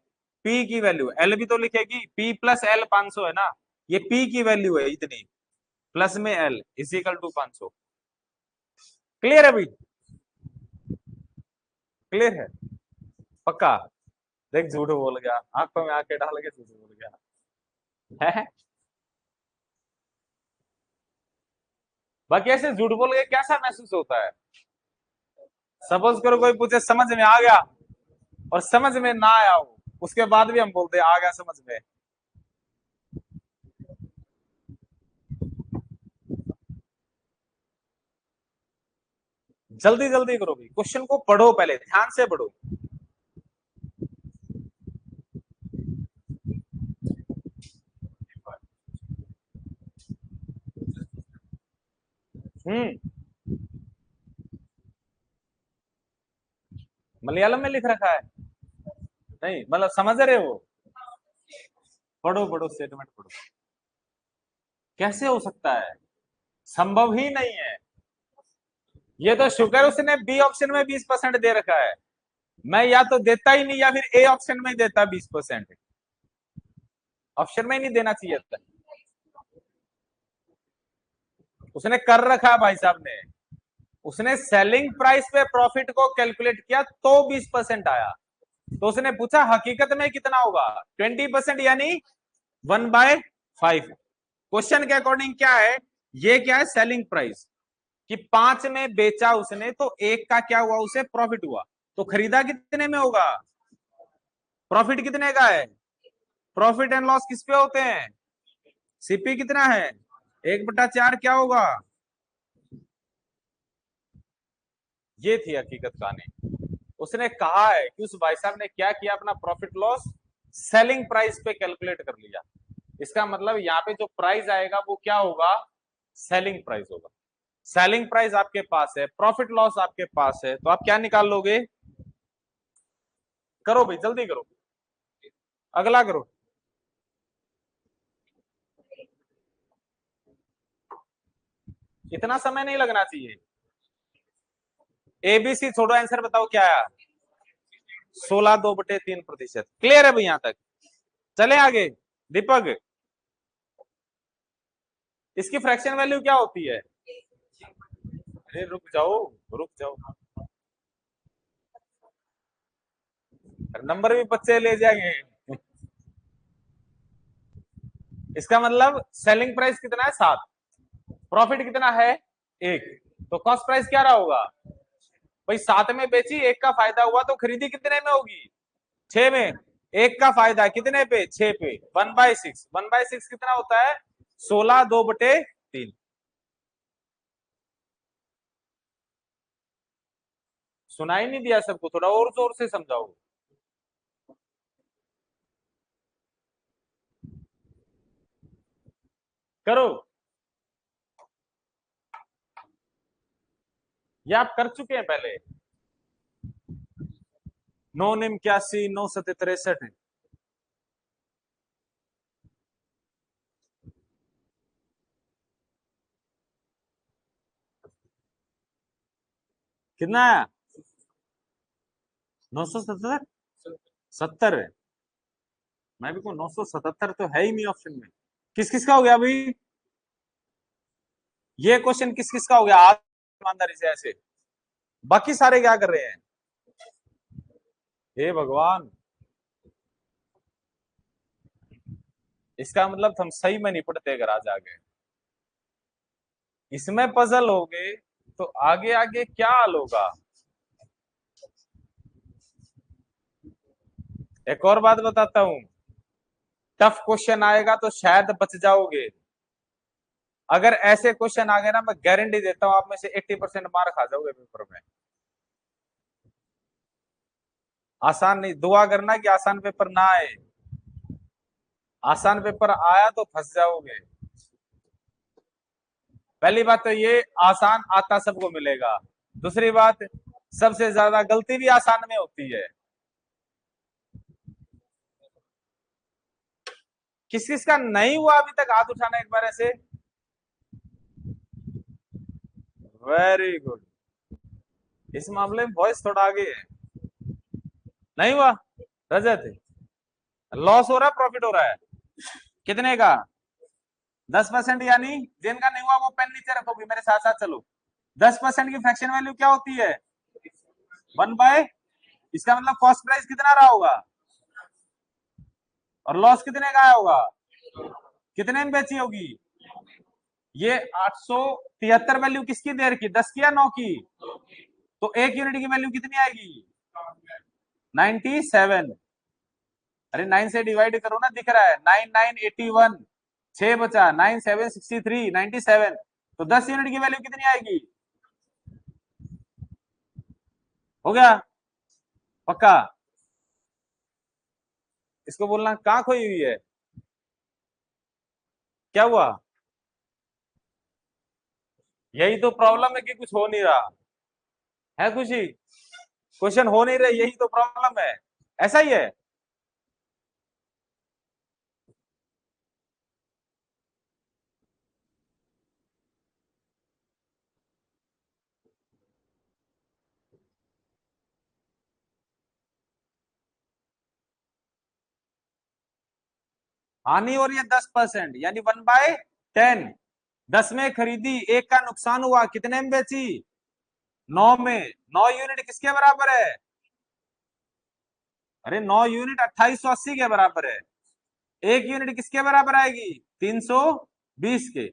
पी की वैल्यू। एल भी तो लिखेगी, पी प्लस एल 500 है ना। ये पी की वैल्यू है इतनी, प्लस में L is equal to 500। Clear है भाई? क्लियर है? पक्का? देख झूठ बोल गया, आंखों में आंखें डाल के झूठ बोल गया है। बाकी ऐसे झूठ बोल के कैसा महसूस होता है? सपोज करो कोई पूछे समझ में आ गया, और समझ में ना आया हो, उसके बाद भी हम बोलते आ गया समझ में। जल्दी जल्दी करो भाई, क्वेश्चन को पढ़ो, पहले ध्यान से पढ़ो। हम्म, मलयालम में लिख रखा है? नहीं मतलब समझ रहे हो? पढ़ो पढ़ो, स्टेटमेंट पढ़ो। कैसे हो सकता है? संभव ही नहीं है। ये तो शुक्र उसने बी ऑप्शन में 20% दे रखा है। मैं या तो देता ही नहीं, या फिर ए ऑप्शन में देता 20%। ऑप्शन में ही नहीं देना चाहिए था। उसने कर रखा है भाई साहब ने। उसने सेलिंग प्राइस पे प्रॉफिट को कैलकुलेट किया तो 20% आया। तो उसने पूछा हकीकत में कितना होगा? 20%, यानी 1/5। क्वेश्चन के अकॉर्डिंग क्या है? ये क्या है? सेलिंग प्राइस कि 5 में बेचा उसने, तो एक का क्या हुआ? उसे प्रॉफिट हुआ। तो खरीदा कितने में होगा? प्रॉफिट कितने का है? प्रॉफिट एंड लॉस किस पे होते हैं? सीपी कितना है? 1/4 क्या होगा? ये थी हकीकत कहानी। उसने कहा है कि उस भाई साहब ने क्या किया, अपना प्रॉफिट लॉस सेलिंग प्राइस पे कैलकुलेट कर लिया। इसका मतलब यहाँ पे जो प्राइस आएगा वो क्या होगा, सेलिंग प्राइस होगा। सेलिंग प्राइस आपके पास है, प्रॉफिट लॉस आपके पास है, तो आप क्या निकाल लोगे, करो भाई जल्दी करो, अगला करो। इतना समय नहीं लगना चाहिए। एबीसी छोड़ो, आंसर बताओ क्या है। 16/2/3%। क्लियर है भाई यहां तक, चले आगे। दीपक, इसकी फ्रैक्शन वैल्यू क्या होती है। अरे रुक जाओ, रुक जाओ, नंबर भी बच्चे ले जाएंगे। इसका मतलब सेलिंग प्राइस कितना है 7, प्रॉफिट कितना है 1, तो कॉस्ट प्राइस क्या रहा होगा भाई, 7 में बेची, 1 का फायदा हुआ, तो खरीदी कितने में होगी 6 में। 1 का फायदा कितने पे 6 पे, 1/6, 1/6 कितना होता है 16/2/3। सुनाई नहीं दिया सबको, थोड़ा और जोर से समझाओ। करो, ये आप कर चुके हैं पहले। 9 81 9 63। कितना है 977, 70 है। मैं भी को 977 तो है ही नहीं ऑप्शन में। किस किस का हो गया अभी, ये क्वेश्चन किस किस का हो गया आज, ईमानदारी से ऐसे, बाकी सारे क्या कर रहे हैं। हे भगवान, इसका मतलब हम सही में नहीं पढ़ते अगर आज आगे इसमें पजल हो गए, तो आगे आगे क्या हाल होगा। एक और बात बताता हूं, टफ क्वेश्चन आएगा तो शायद बच जाओगे। अगर ऐसे क्वेश्चन आ गए ना, मैं गारंटी देता हूं आप में से 80% मार्क खा जाओगे पेपर में। आसान नहीं, दुआ करना कि आसान पेपर ना आए, आसान पेपर आया तो फंस जाओगे। पहली बात तो ये, आसान आता सबको मिलेगा। दूसरी बात, सबसे ज्यादा गलती भी आसान में होती है। किस किस का नहीं हुआ अभी तक, हाथ उठाना एक बार ऐसे। वेरी गुड, इस मामले में वॉइस थोड़ा आगे है। नहीं हुआ, रजत, लॉस हो रहा है प्रॉफिट हो रहा है, कितने का 10%, यानी जिनका नहीं हुआ वो पेन नीचे रखोगे, मेरे साथ साथ चलो। 10% की फ्रैक्शन वैल्यू क्या होती है 1/, इसका मतलब कॉस्ट प्राइस कितना रहा होगा, और लॉस कितने का आया होगा, कितने में बेची होगी। ये 873 वैल्यू किसकी, देर की 10 की या 9 की, तो 1 यूनिट की वैल्यू कितनी आएगी 97। अरे 9 से डिवाइड करो ना, दिख रहा है 9981, 6 बचा, 9763, 97, तो 10 यूनिट की वैल्यू कितनी आएगी, हो गया पक्का। इसको बोलना कहां खोई हुई है, क्या हुआ। यही तो प्रॉब्लम है कि कुछ हो नहीं रहा है, खुशी, क्वेश्चन हो नहीं रहे, यही तो प्रॉब्लम है, ऐसा ही है। हानि हो रही है 10%, यानी 1/10। 10 में खरीदी, 1 का नुकसान हुआ, कितने में बेची 9 में। 9 यूनिट किसके बराबर है, अरे 9 यूनिट 2880 के बराबर है। 1 यूनिट किसके बराबर आएगी 320 के,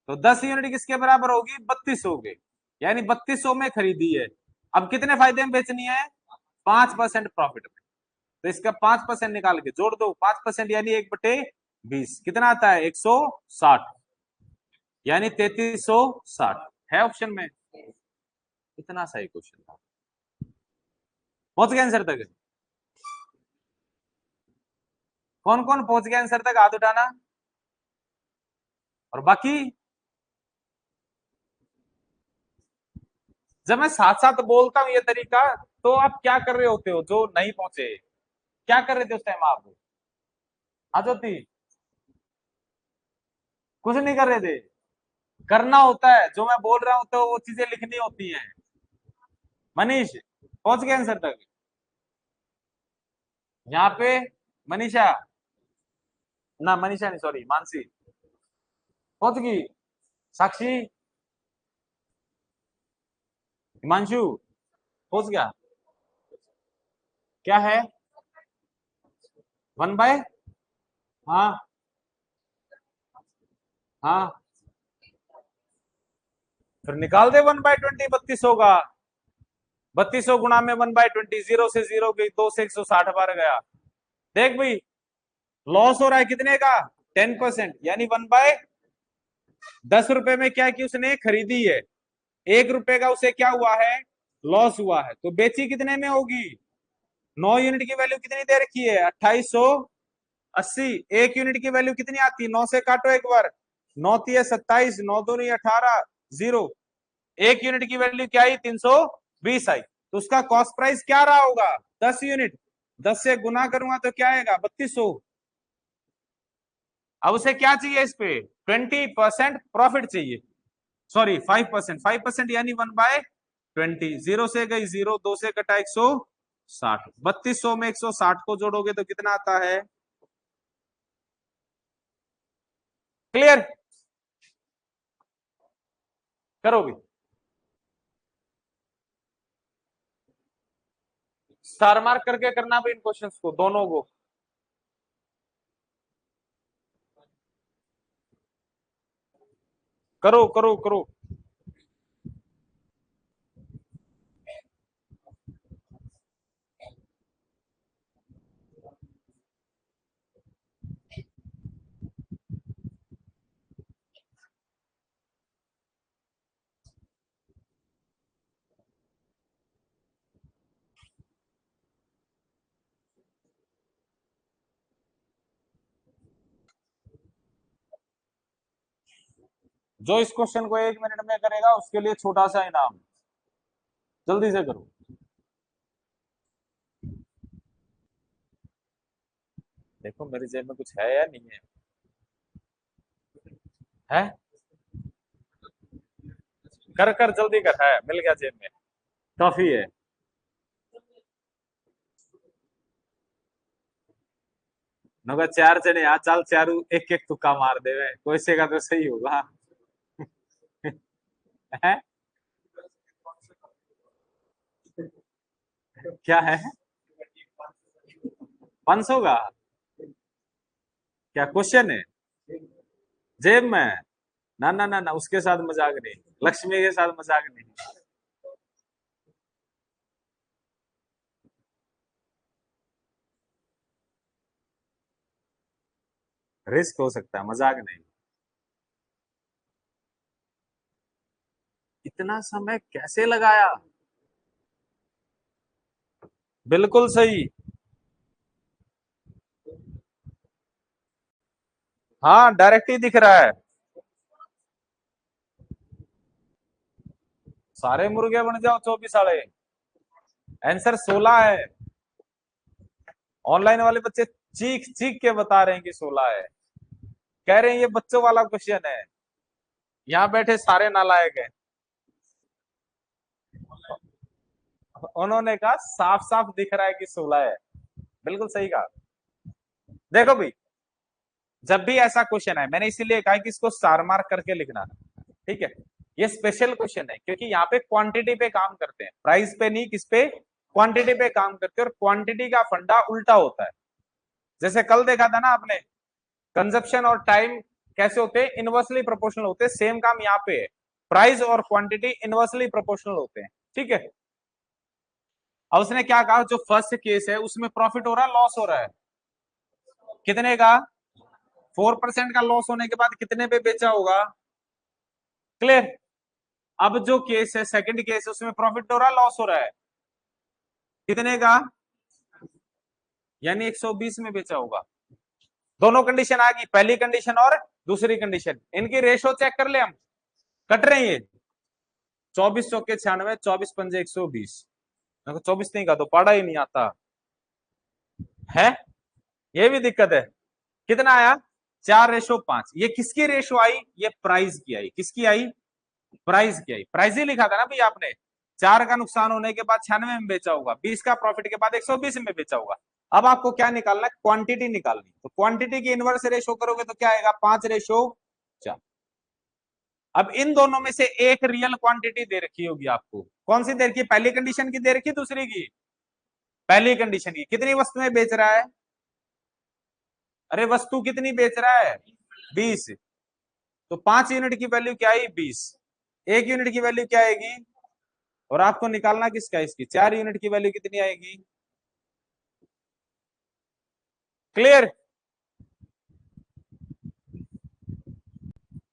तो 10 यूनिट किसके बराबर होगी 3200 के, यानी 3200 में खरीदी है। अब कितने फायदे में बेचनी है 5% प्रॉफिट में, तो इसका 5% निकाल के जोड़ दो, 5% यानी 1/20 कितना आता है 160, यानी 3360 है ऑप्शन में। इतना सही क्वेश्चन था, पहुंच गए आंसर तक। कौन कौन पहुंच गया आंसर तक, हाथ उठाना। और बाकी जब मैं साथ साथ बोलता हूं ये तरीका, तो आप क्या कर रहे होते हो जो नहीं पहुंचे, क्या कर रहे थे उस टाइम आप? आ ज्योति, कुछ नहीं कर रहे थे। करना होता है जो मैं बोल रहा हूं, तो वो चीजें लिखनी होती हैं। मनीष पहुंच गए आंसर तक यहाँ पे? मनीषा, ना मनीषा नहीं, सॉरी, मानसी पहुंच गई। साक्षी, हिमांशु पहुंच गया। क्या है? 1/, हाँ हाँ, फिर निकाल दे 1/20, 3200 का। 3200 गुणा में 1/20, जीरो से जीरो गई, 2 से 160 बार गया। देख भाई, लॉस हो रहा है कितने का? 10%, यानी 1/10 रुपए में क्या की उसने खरीदी है, 1 रुपए का उसे क्या हुआ है, लॉस हुआ है। तो बेची कितने में होगी? 9 यूनिट की वैल्यू कितनी दे रखी है? 2880। 1 यूनिट की वैल्यू कितनी आती है? 9 से काटो एक बार, 9×3 = 27, 9×2 = 18, जीरो। 1 यूनिट की वैल्यू क्या आई? 320 आई। तो उसका कॉस्ट प्राइस क्या रहा होगा? 10 यूनिट। 10 से गुना करूंगा तो क्या आएगा? 3200। अब उसे क्या चाहिए इस पे? 20% प्रॉफिट चाहिए। सॉरी, 5%, 5% यानी 1/20। जीरो से गई जीरो, 2 से कटा 160। 3200 में 160 को जोड़ोगे तो कितना आता है? क्लियर? करोगे? स्टार मार्क करके करना भी इन क्वेश्चंस को, दोनों को। करो करो करो। जो इस क्वेश्चन को 1 मिनट में करेगा उसके लिए छोटा सा इनाम। जल्दी से करो। देखो मेरी जेब में कुछ है या नहीं है? है? कर कर जल्दी कर, है, मिल गया जेब में। काफी है। नगा चार जने आ, चल चारू एक एक तुक्का मार देवे, कोई से का तो सही होगा। है? क्या है? 500 का? क्या क्वेश्चन है? जेब में? ना ना ना ना, उसके साथ मजाक नहीं, लक्ष्मी के साथ मजाक नहीं। रिस्क हो सकता है, मजाक नहीं। इतना समय कैसे लगाया? बिल्कुल सही। हाँ, डायरेक्ट ही दिख रहा है। सारे मुर्गे बन जाओ 24 साले। आंसर 16 है। ऑनलाइन वाले बच्चे चीख चीख के बता रहे हैं कि 16 है। कह रहे हैं ये बच्चों वाला क्वेश्चन है। यहाँ बैठे सारे नालायक हैं। उन्होंने कहा साफ साफ दिख रहा है कि 16 है। बिल्कुल सही कहा। देखो भाई, जब भी ऐसा क्वेश्चन है, मैंने इसीलिए कहा कि इसको स्टार मार्क करके लिखना। ठीक है? ये स्पेशल क्वेश्चन है क्योंकि यहाँ पे क्वांटिटी पे काम करते हैं, प्राइस पे नहीं, किस पे? क्वांटिटी पे काम करते हैं। और क्वांटिटी का फंडा उल्टा होता है। जैसे कल देखा था ना आपने, कंजप्शन और टाइम कैसे होते हैं? इनवर्सली प्रोपोर्शनल होते हैं। सेम काम यहाँ पे है, प्राइस और क्वांटिटी इनवर्सली प्रोपोर्शनल होते हैं। ठीक है? अब उसने क्या कहा, जो फर्स्ट केस है उसमें प्रॉफिट हो रहा है, लॉस हो रहा है? कितने का? 4% का लॉस होने के बाद कितने पे बेचा होगा? क्लियर? अब जो केस है, सेकंड केस है, उसमें प्रॉफिट हो रहा है, लॉस हो रहा है? कितने का? यानी 120 में बेचा होगा। दोनों कंडीशन आ गई, पहली कंडीशन और दूसरी कंडीशन, इनकी रेशो चेक कर ले हम, कट रहे हैं ये 24 चौके 96, 24 पंजे 120, 24 नहीं का तो पढ़ा ही नहीं आता है, ये भी दिक्कत है। कितना आया 4:5, ये किसकी रेशो आई, ये प्राइस की आई, किसकी आई, प्राइस की आई, प्राइस ही लिखा था ना भाई आपने, 4 का नुकसान होने के बाद 96 में बेचा होगा, 20 का प्रॉफिट के बाद 120 में बेचा होगा। अब आपको क्या निकालना है, क्वांटिटी निकालनी, तो क्वांटिटी की इनवर्स रेशो करोगे तो क्या आएगा 5:4। अब इन दोनों में से एक रियल क्वांटिटी दे रखी होगी आपको, कौन सी दे रखी है, पहली कंडीशन की दे रखी है, दूसरी की, पहली कंडीशन की, कितनी वस्तुएं बेच रहा है, अरे वस्तु कितनी बेच रहा है 20, तो 5 यूनिट की वैल्यू क्या आई 20, 1 यूनिट की वैल्यू क्या आएगी, और आपको निकालना किसका, इसकी 4 यूनिट की वैल्यू कितनी आएगी, क्लियर।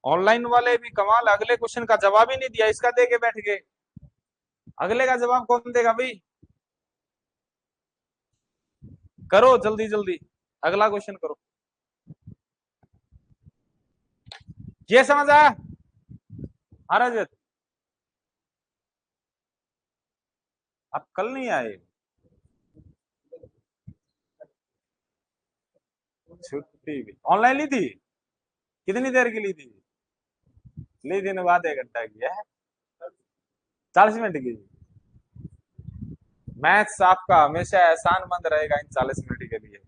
ऑनलाइन वाले भी कमाल, अगले क्वेश्चन का जवाब ही नहीं दिया, इसका दे के बैठ गए, अगले का जवाब कौन देगा भाई, करो जल्दी जल्दी, अगला क्वेश्चन करो, ये समझ आया, हाँ रजत, आप कल नहीं आए, छुट्टी भी ऑनलाइन ली थी, कितनी देर की ली थी, ली थी बाद 1 घंटा की है, 40 मिनट की, मैथ्स आपका हमेशा एहसान मंद रहेगा इन 40 मिनट के लिए,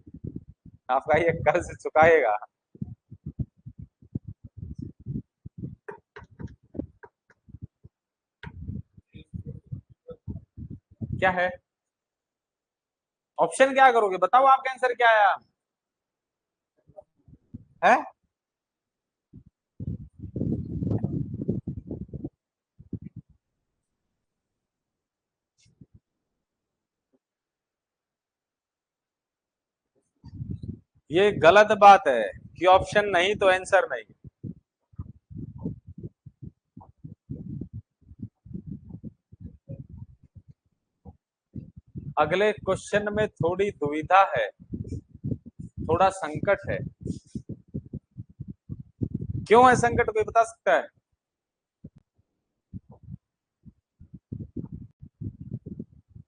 आपका ये कर्ज चुकाएगा। क्या है ऑप्शन, क्या करोगे बताओ, आपका आंसर क्या आया है, ये गलत बात है कि ऑप्शन नहीं तो आंसर नहीं, अगले क्वेश्चन में थोड़ी दुविधा है, थोड़ा संकट है, क्यों है संकट, कोई बता सकता है,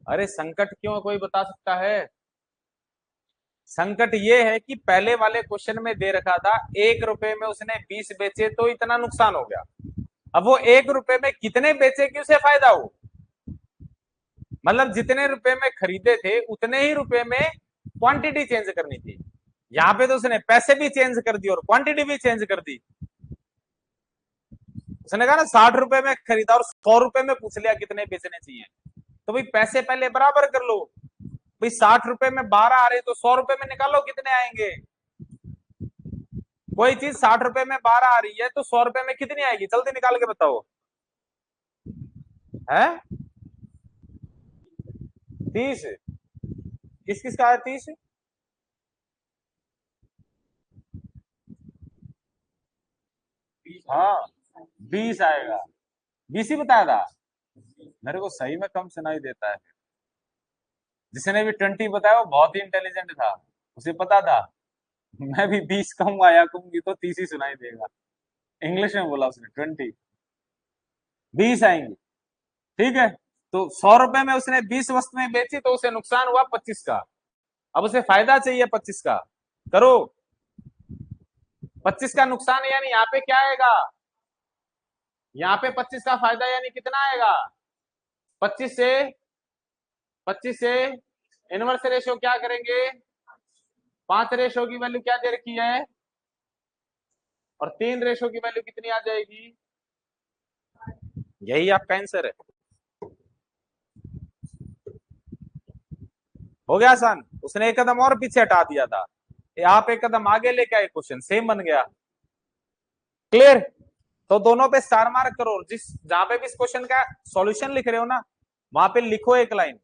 अरे संकट क्यों है, कोई बता सकता है, संकट ये है कि पहले वाले क्वेश्चन में दे रखा था 1 रुपए में उसने 20 बेचे तो इतना नुकसान हो गया, अब वो 1 रुपए में कितने बेचे कि उसे फायदा हो, मतलब जितने रुपए में खरीदे थे उतने ही रुपए में क्वांटिटी चेंज करनी थी, यहाँ पे तो उसने पैसे भी चेंज कर दी और क्वांटिटी भी चेंज कर दी, उसने कहा ना 60 रुपए में खरीदा और 100 रुपए में पूछ लिया कितने बेचने चाहिए, तो भाई पैसे पहले बराबर कर लो, भाई 60 रुपए में 12 आ रहे तो 100 रुपए में निकालो कितने आएंगे, कोई चीज 60 रुपए में 12 आ रही है तो 100 रुपए में कितनी आएगी, जल्दी निकाल के बताओ, है 30, किस किस का है 30, हाँ 20 आएगा, 20 ही बताया था, मेरे को सही में कम सुनाई देता है, जिसने भी 20 बताया वो बहुत ही इंटेलिजेंट था, उसे पता था मैं भी 20 कहूंगा या कहूंगी तो 30 ही सुनाई देगा, इंग्लिश में बोला उसने 20, 20 आएंगे, ठीक है, तो 100 रुपए में उसने 20 वस्तुएं बेची तो उसे नुकसान हुआ 25 का, अब उसे फायदा चाहिए 25 का, करो 25 का नुकसान यानी यहाँ पे क्या आएगा, यहाँ पे 25 का फायदा यानी कितना आएगा, 25 से 25 से इनवर्स रेशियो क्या करेंगे, 5 रेशो की वैल्यू क्या दे रखी है, और 3 रेशो की वैल्यू कितनी आ जाएगी, यही आपका आंसर है, हो गया आसान, उसने एक कदम और पीछे हटा दिया था, आप एक कदम आगे लेके आए, क्वेश्चन सेम बन गया, क्लियर, तो दोनों पे स्टार मार्क करो, जिस जहां पे भी इस क्वेश्चन का सॉल्यूशन लिख रहे हो ना वहां पे लिखो एक लाइन,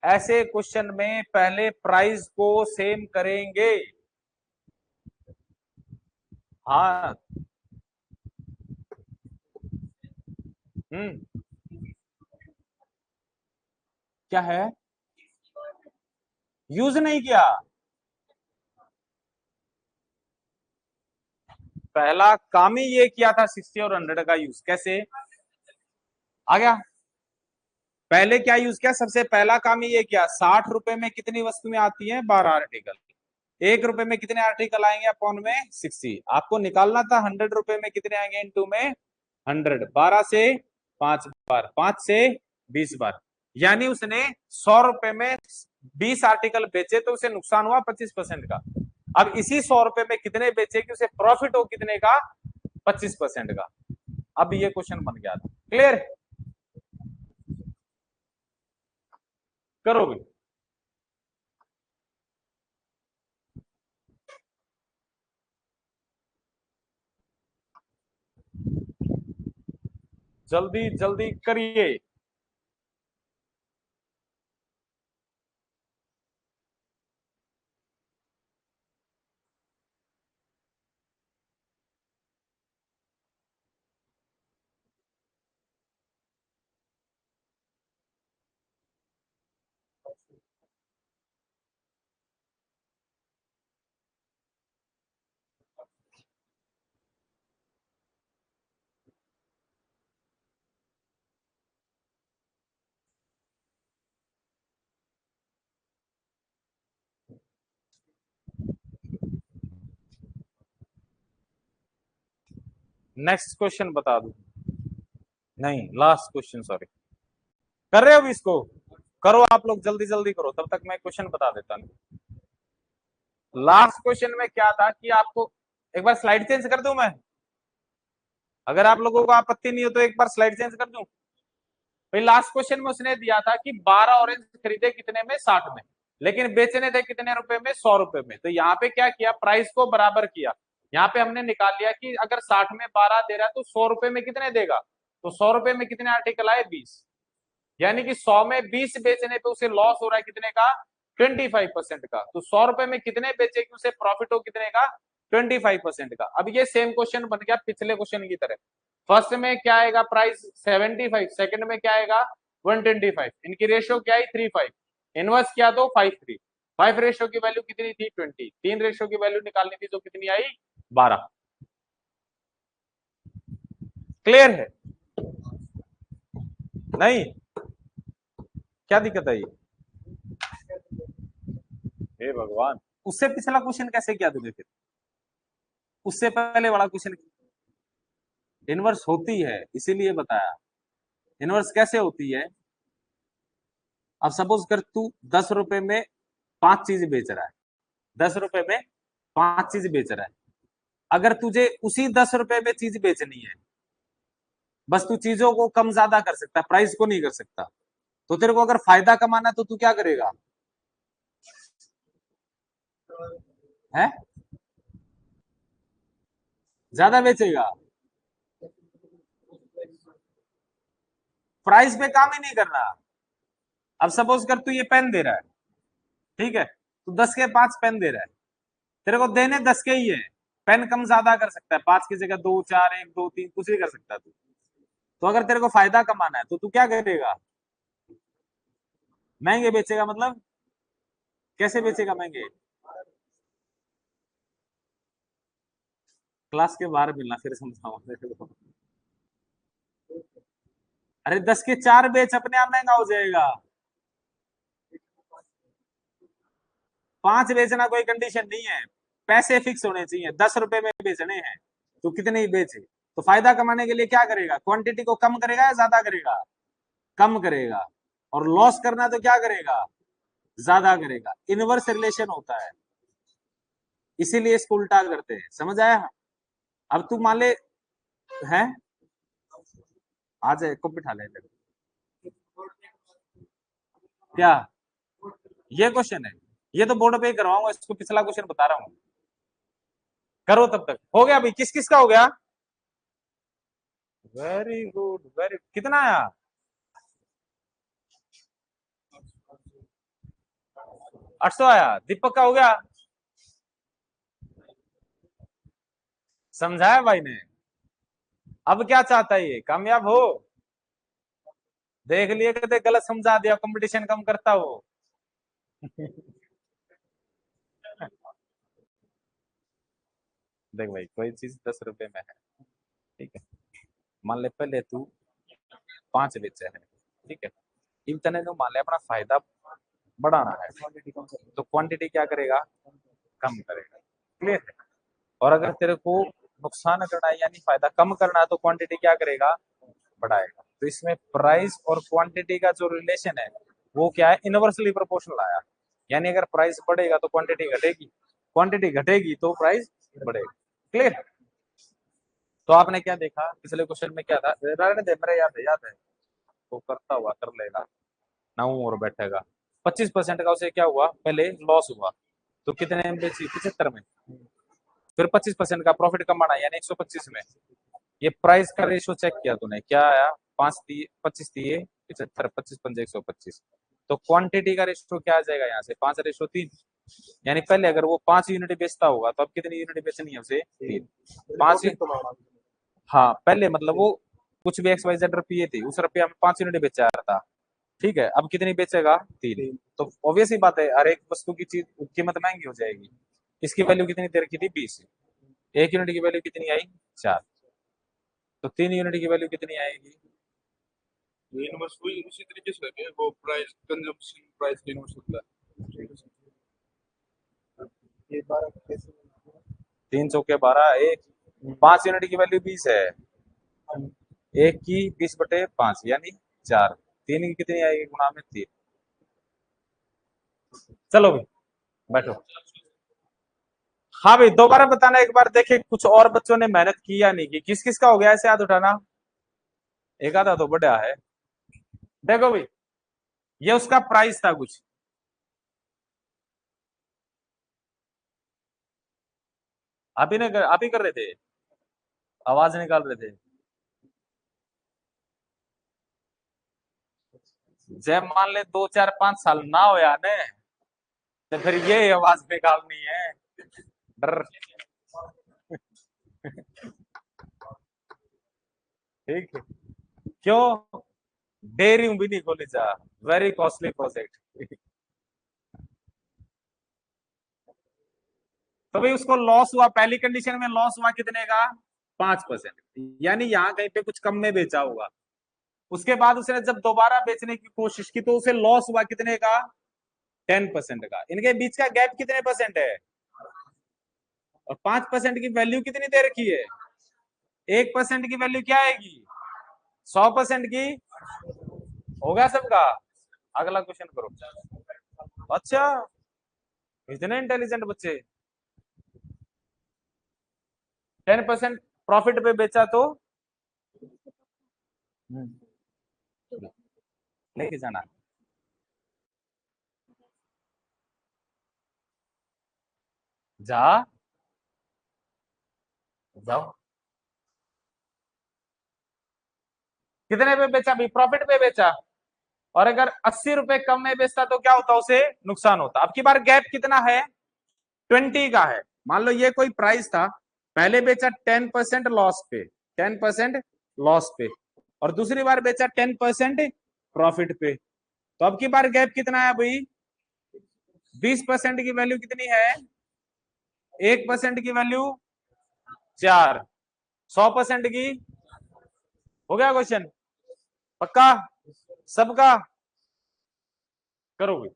ऐसे क्वेश्चन में पहले प्राइस को सेम करेंगे, हाँ, हम्म, क्या है, यूज नहीं किया, पहला काम ही ये किया था 60 और 100 का यूज। कैसे आ गया? पहले क्या यूज किया? सबसे पहला काम ही ये किया, 60 रुपए में कितनी वस्तुएं आती हैं? 12 आर्टिकल। 1 रुपए में कितने आर्टिकल आएंगे? अपॉन में 60। आपको निकालना था 100 रुपए में कितने आएंगे? इनटू में 100। 12 से 5 बार, 5 से 20 बार, यानी उसने 100 रुपए में 20 आर्टिकल बेचे तो उसे नुकसान हुआ 25% का। अब इसी 100 रुपए में कितने बेचे कि उसे प्रॉफिट हो कितने का? 25% का। अब ये क्वेश्चन बन गया था। क्लियर? करोगे? जल्दी जल्दी करिए। नेक्स्ट क्वेश्चन बता दो। नहीं, लास्ट क्वेश्चन, सॉरी। कर रहे हो अभी इसको? करो आप लोग, जल्दी जल्दी करो, तब तक मैं क्वेश्चन बता देता हूँ। लास्ट क्वेश्चन में क्या था कि आपको, एक बार स्लाइड चेंज कर दूं मैं? अगर आप लोगों को आपत्ति नहीं हो तो एक बार स्लाइड चेंज कर दूं। भाई लास्ट क्वेश्चन में उसने दिया था कि 12 ऑरेंज खरीदे कितने में? 60 में, लेकिन बेचने थे कितने रुपए में? 100 रुपए में। तो यहाँ पे क्या किया? प्राइस को बराबर किया। यहाँ पे हमने निकाल लिया कि अगर 60 में 12 दे रहा है तो 100 रुपए में कितने देगा? तो 100 रुपए में कितने आर्टिकल आए? 20। यानी कि 100 में 20 बेचने पे उसे लॉस हो रहा है कितने का? 25% का। तो 100 रुपए में कितने बेचे कि उसे प्रॉफिट हो कितने का? 25% का। अब ये सेम क्वेश्चन बन गया पिछले क्वेश्चन की तरह। फर्स्ट में क्या आएगा? प्राइस 75, सेकंड में क्या आएगा? 125। इनकी रेशियो क्या है? 3:5। इनवर्स किया तो 5:3। 5 रेशियो की वैल्यू कितनी थी? 20। 3 रेशियो की वैल्यू निकालनी थी तो कितनी आई? 12। क्लियर है? नहीं? क्या दिक्कत आई? हे भगवान, उससे पिछला क्वेश्चन कैसे किया तुझे फिर? उससे पहले वाला क्वेश्चन। इनवर्स होती है इसीलिए बताया। इनवर्स कैसे होती है? अब सपोज कर तू 10 रुपए में 5 चीज बेच रहा है। 10 रुपए में 5 चीज बेच रहा है। अगर तुझे उसी 10 रुपए में चीज बेचनी है, बस तू चीजों को कम ज्यादा कर सकता है, प्राइस को नहीं कर सकता। तो तेरे को अगर फायदा कमाना है तो तू क्या करेगा? है? ज्यादा बेचेगा। प्राइस पे काम ही नहीं करना। अब सपोज कर तू ये पेन दे रहा है, ठीक है? तू 10 के 5 पेन दे रहा है, तेरे को देने 10 के ही है। पेन कम ज्यादा कर सकता है, 5 की जगह 2, 4, 1, 2, 3 कुछ भी कर सकता है तू। तो अगर तेरे को फायदा कमाना है तो तू क्या करेगा? महंगे बेचेगा। मतलब कैसे बेचेगा महंगे? क्लास के बाहर मिलना फिर समझाऊंगा तेरे को। अरे 10 के 4 बेच, अपने आप महंगा हो जाएगा। 5 बेचना कोई कंडीशन नहीं है। पैसे फिक्स होने चाहिए, 10 रुपए में बेचने हैं तो कितने ही बेचे। तो फायदा कमाने के लिए क्या करेगा? क्वांटिटी को कम करेगा या ज्यादा करेगा? कम करेगा। और लॉस करना तो क्या करेगा? ज्यादा करेगा। इनवर्स रिलेशन होता है, इसीलिए इसको उल्टा करते हैं। समझ आया? अब तू मान ले, है, आ जाए को बिठा ले इधर। क्या ये क्वेश्चन है? ये तो बोर्ड पे ही करवाऊंगा, इसको पिछला क्वेश्चन बता रहा हूँ। करो तब तक। हो गया? अभी किस किस का हो गया? Very good, very. कितना आया? 800 आया। दीपक का हो गया? समझाया भाई ने? अब क्या चाहता है ये? कामयाब हो? देख लिए कहते गलत समझा दिया, कंपटीशन कम करता हो। देख भाई, कोई चीज 10 रुपए में है, ठीक है, मान ले पहले तू 5 बेचे है, ठीक है, इतने जो मान ले अपना फायदा बढ़ाना है, तो क्वांटिटी क्या करेगा, कम करेगा, क्लियर है। और अगर तेरे को नुकसान करना है यानी फायदा कम करना है, तो क्वांटिटी क्या करेगा, बढ़ाएगा। तो इसमें प्राइस और क्वांटिटी का जो रिलेशन है वो क्या है, इनवर्सली प्रोपोर्शनल आया। यानी अगर प्राइस बढ़ेगा तो क्वांटिटी घटेगी, क्वांटिटी घटेगी तो प्राइस बढ़ेगा, क्लियर। तो आपने क्या देखा पिछले क्वेश्चन में, क्या था, रहने दे, मेरे याद है, वो करता हुआ कर लेगा ना, और बैठेगा। 25% का उसे क्या हुआ, पहले लॉस हुआ, तो कितने में बेची, 75 में। फिर 25% का प्रॉफिट कमाना यानी 125 में। ये प्राइस का रेशियो चेक किया तूने, क्या आया, 5 25 25 पंजे 125। तो क्वांटिटी का रेशियो क्या आ जाएगा यहाँ से, 5:3। यानी पहले अगर वो 5 यूनिट बेचता होगा तो अब कितनी यूनिट बेचनी है उसे, 3। 5, हाँ पहले मतलब वो कुछ भी XYZ रुपये थी, उस रुपया में 5 यूनिट बेचा रहा था, ठीक है, अब कितनी बेचेगा, 3। तो ऑब्वियस ही बात है, हर एक वस्तु की चीज कीमत महंगी हो जाएगी। इसकी वैल्यू कितनी देर की थी, 20। एक यूनिट की वैल्यू कितनी आई, 4। तो 3 यूनिट की वैल्यू कितनी आएगी, यूनिवर्स वही उसी तरीके से है वो प्राइस कंजम्पशन प्राइस यूनिवर्स होता है। ये 3 चौके 12, एक 5 यूनिट की वैल्यू 20 है, एक की 20/5 यानी 4। 3 की कितनी आएगी, गुणा में 3। चलो भाई बैठो। हाँ भाई दोबारा बताना एक बार, देखे कुछ और बच्चों ने मेहनत की या नहीं की, किस किस का हो गया ऐसे हाथ उठाना, एक आधा तो बढ़िया है। देखो भाई, ये उसका प्राइस था कुछ, आप ही कर रहे थे, आवाज निकाल रहे थे। जब मान ले 2 4 5 साल ना होया ने, तो फिर ये आवाज निकालनी है, डर। ठीक है, क्यों, डेयरी भी नहीं खोली जा, वेरी कॉस्टली प्रोजेक्ट। तो भाई उसको लॉस हुआ, पहली कंडीशन में लॉस हुआ कितने का, 5%, यानी यहाँ कहीं पे कुछ कम में बेचा होगा। उसके बाद उसने जब दोबारा बेचने की कोशिश की तो उसे लॉस हुआ कितने का, 10% का। इनके बीच का गैप कितने परसेंट है, और 5% की वैल्यू कितनी दे रखी है, 1% की वैल्यू क्या आएगी, 100% की, होगा सबका। अगला क्वेश्चन करो। अच्छा, इतने इंटेलिजेंट बच्चे, 10% प्रॉफिट पे बेचा तो लेके जाना, जा, जाओ। कितने पे बेचा भाई, प्रॉफिट पे बेचा, और अगर 80 रुपए कम में बेचता तो क्या होता, उसे नुकसान होता। अब की बार गैप कितना है, 20 का है। मान लो ये कोई प्राइस था, पहले बेचा 10% लॉस पे, 10% लॉस पे, और दूसरी बार बेचा 10% प्रॉफिट पे। तो अब की बार गैप कितना है भाई, 20% की वैल्यू कितनी है, 1% की वैल्यू 4, 100% की, हो गया क्वेश्चन, पक्का सबका, करो भाई।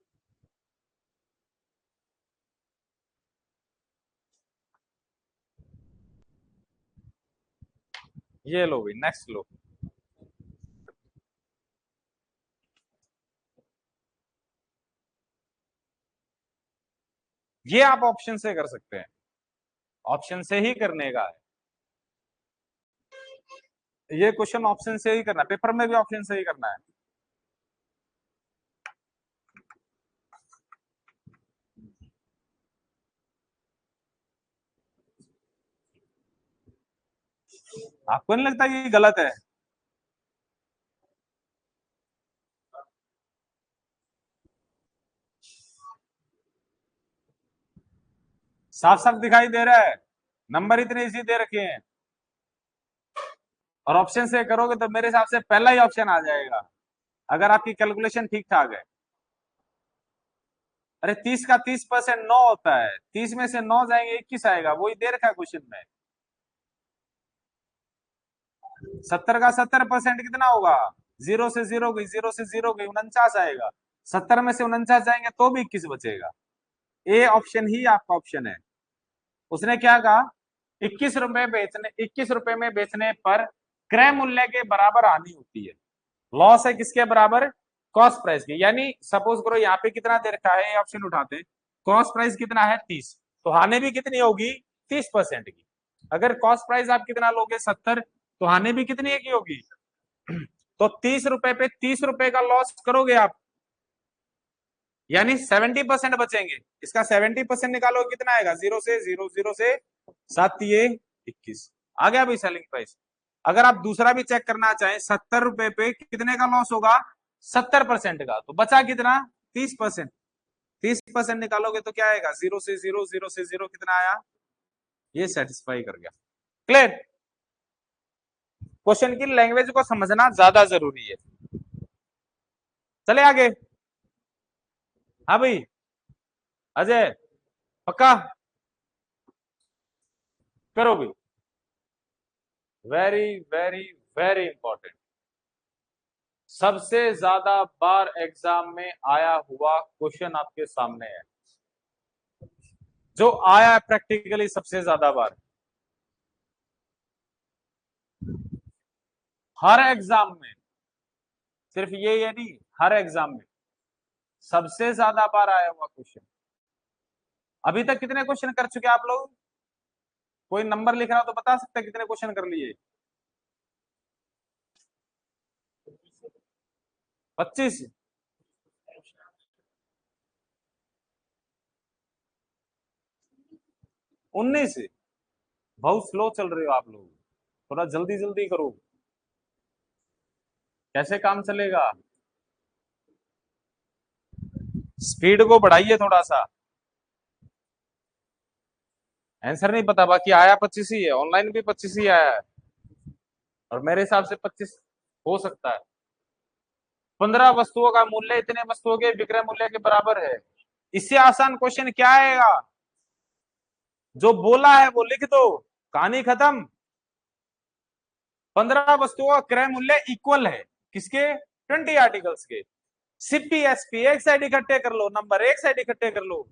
ये लो भाई, नेक्स्ट लो। ये आप ऑप्शन से कर सकते हैं, ऑप्शन से ही करने का है ये क्वेश्चन, ऑप्शन से ही करना है, पेपर में भी ऑप्शन से ही करना है। आपको नहीं लगता ये गलत है, साफ साफ दिखाई दे रहा है, नंबर इतने इजी दे रखे हैं, और ऑप्शन से करोगे तो मेरे हिसाब से पहला ही ऑप्शन आ जाएगा, अगर आपकी कैलकुलेशन ठीक ठाक है। अरे 30 का 30% 9 होता है, 30 में से 9 जाएंगे 21 आएगा, वही दे रखा है क्वेश्चन में। 70 का 70% कितना होगा, जीरो से जीरो गई, जीरो से जीरो गई, 49 आएगा। 70 में से 49 जाएंगे तो भी 21 बचेगा। ए ऑप्शन ही आपका ऑप्शन है। उसने क्या कहा, 21 रुपए में बेचने पर क्रय मूल्य के बराबर हानि होती है। लॉस है किसके बराबर, कॉस्ट प्राइस की। यानी सपोज करो यहाँ पे कितना दे रखा है, ऑप्शन उठाते हैं, कॉस्ट प्राइस कितना है 30, तो हानि भी कितनी होगी 30% की। अगर कॉस्ट प्राइस आप कितना लोगे 70, तो हानि भी कितनी की होगी। तो 30 रुपए पे 30 रुपए का लॉस करोगे आप, यानी 70% बचेंगे। इसका 70% निकालो कितना आएगा, जीरो से जीरो, जीरो से 7 ये 21 आ गया भाई सेलिंग प्राइस। अगर आप दूसरा भी चेक करना चाहें, 70 रुपए पे कितने का लॉस होगा, 70% का, तो बचा कितना 30%। 30% निकालोगे तो क्या आएगा, जीरो से जीरो, जीरो से जीरो कितना आया, ये सेटिस्फाई कर गया। क्लियर। क्वेश्चन की लैंग्वेज को समझना ज्यादा जरूरी है। चले आगे। हाँ भाई अजय, पक्का करो भाई। वेरी वेरी वेरी इंपॉर्टेंट, सबसे ज्यादा बार एग्जाम में आया हुआ क्वेश्चन आपके सामने है, जो आया प्रैक्टिकली सबसे ज्यादा बार। हर एग्जाम में, सिर्फ ये नहीं, हर एग्जाम में सबसे ज्यादा बार आया हुआ क्वेश्चन। अभी तक कितने क्वेश्चन कर चुके आप लोग, कोई नंबर लिख रहा हो तो बता सकते हैं कितने क्वेश्चन कर लिए। 25, 19, बहुत स्लो चल रहे हो आप लोग, थोड़ा जल्दी जल्दी करो, कैसे काम चलेगा। स्पीड को बढ़ाइए थोड़ा सा। आंसर नहीं पता, बाकी आया 25 ही है, ऑनलाइन भी 25 ही आया है, और मेरे हिसाब से 25 हो सकता है। 15 वस्तुओं का मूल्य इतने वस्तुओं के विक्रय मूल्य के बराबर है। इससे आसान क्वेश्चन क्या आएगा, जो बोला है वो लिख दो, कहानी खत्म। 15 वस्तुओं का क्रय मूल्य इक्वल है किसके, 20 आर्टिकल्स के। सीपी एसपी एक साइड इकट्ठे कर लो, नंबर एक साइड इकट्ठे कर लो,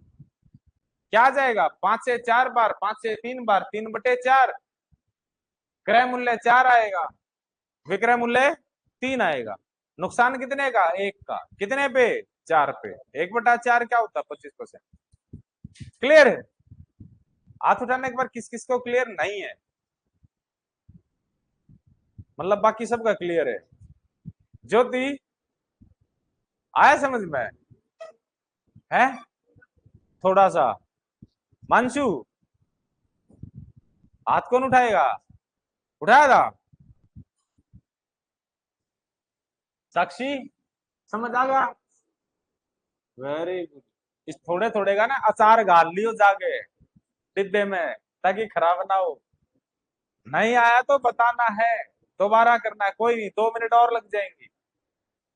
क्या आ जाएगा, 5 से 4 बार, 5 से 3 बार, 3/4, क्रय मूल्य 4 आएगा, विक्रय मूल्य 3 आएगा। नुकसान कितने का, एक का, कितने पे, 4 पे। 1/4 क्या होता है, 25%। क्लियर है। हाथ उठाने के बाद किस किस को क्लियर नहीं है, मतलब बाकी सबका क्लियर है। ज्योति, आया समझ में है, थोड़ा सा। मानसू, हाथ कौन उठाएगा, उठाया था। साक्षी, समझ आ गया, वेरी गुड। इस थोड़े थोड़े का ना अचार गाल लियो जाके डिब्बे में, ताकि खराब ना हो। नहीं आया तो बताना है, दोबारा करना है, कोई नहीं, 2 मिनट और लग जाएंगे।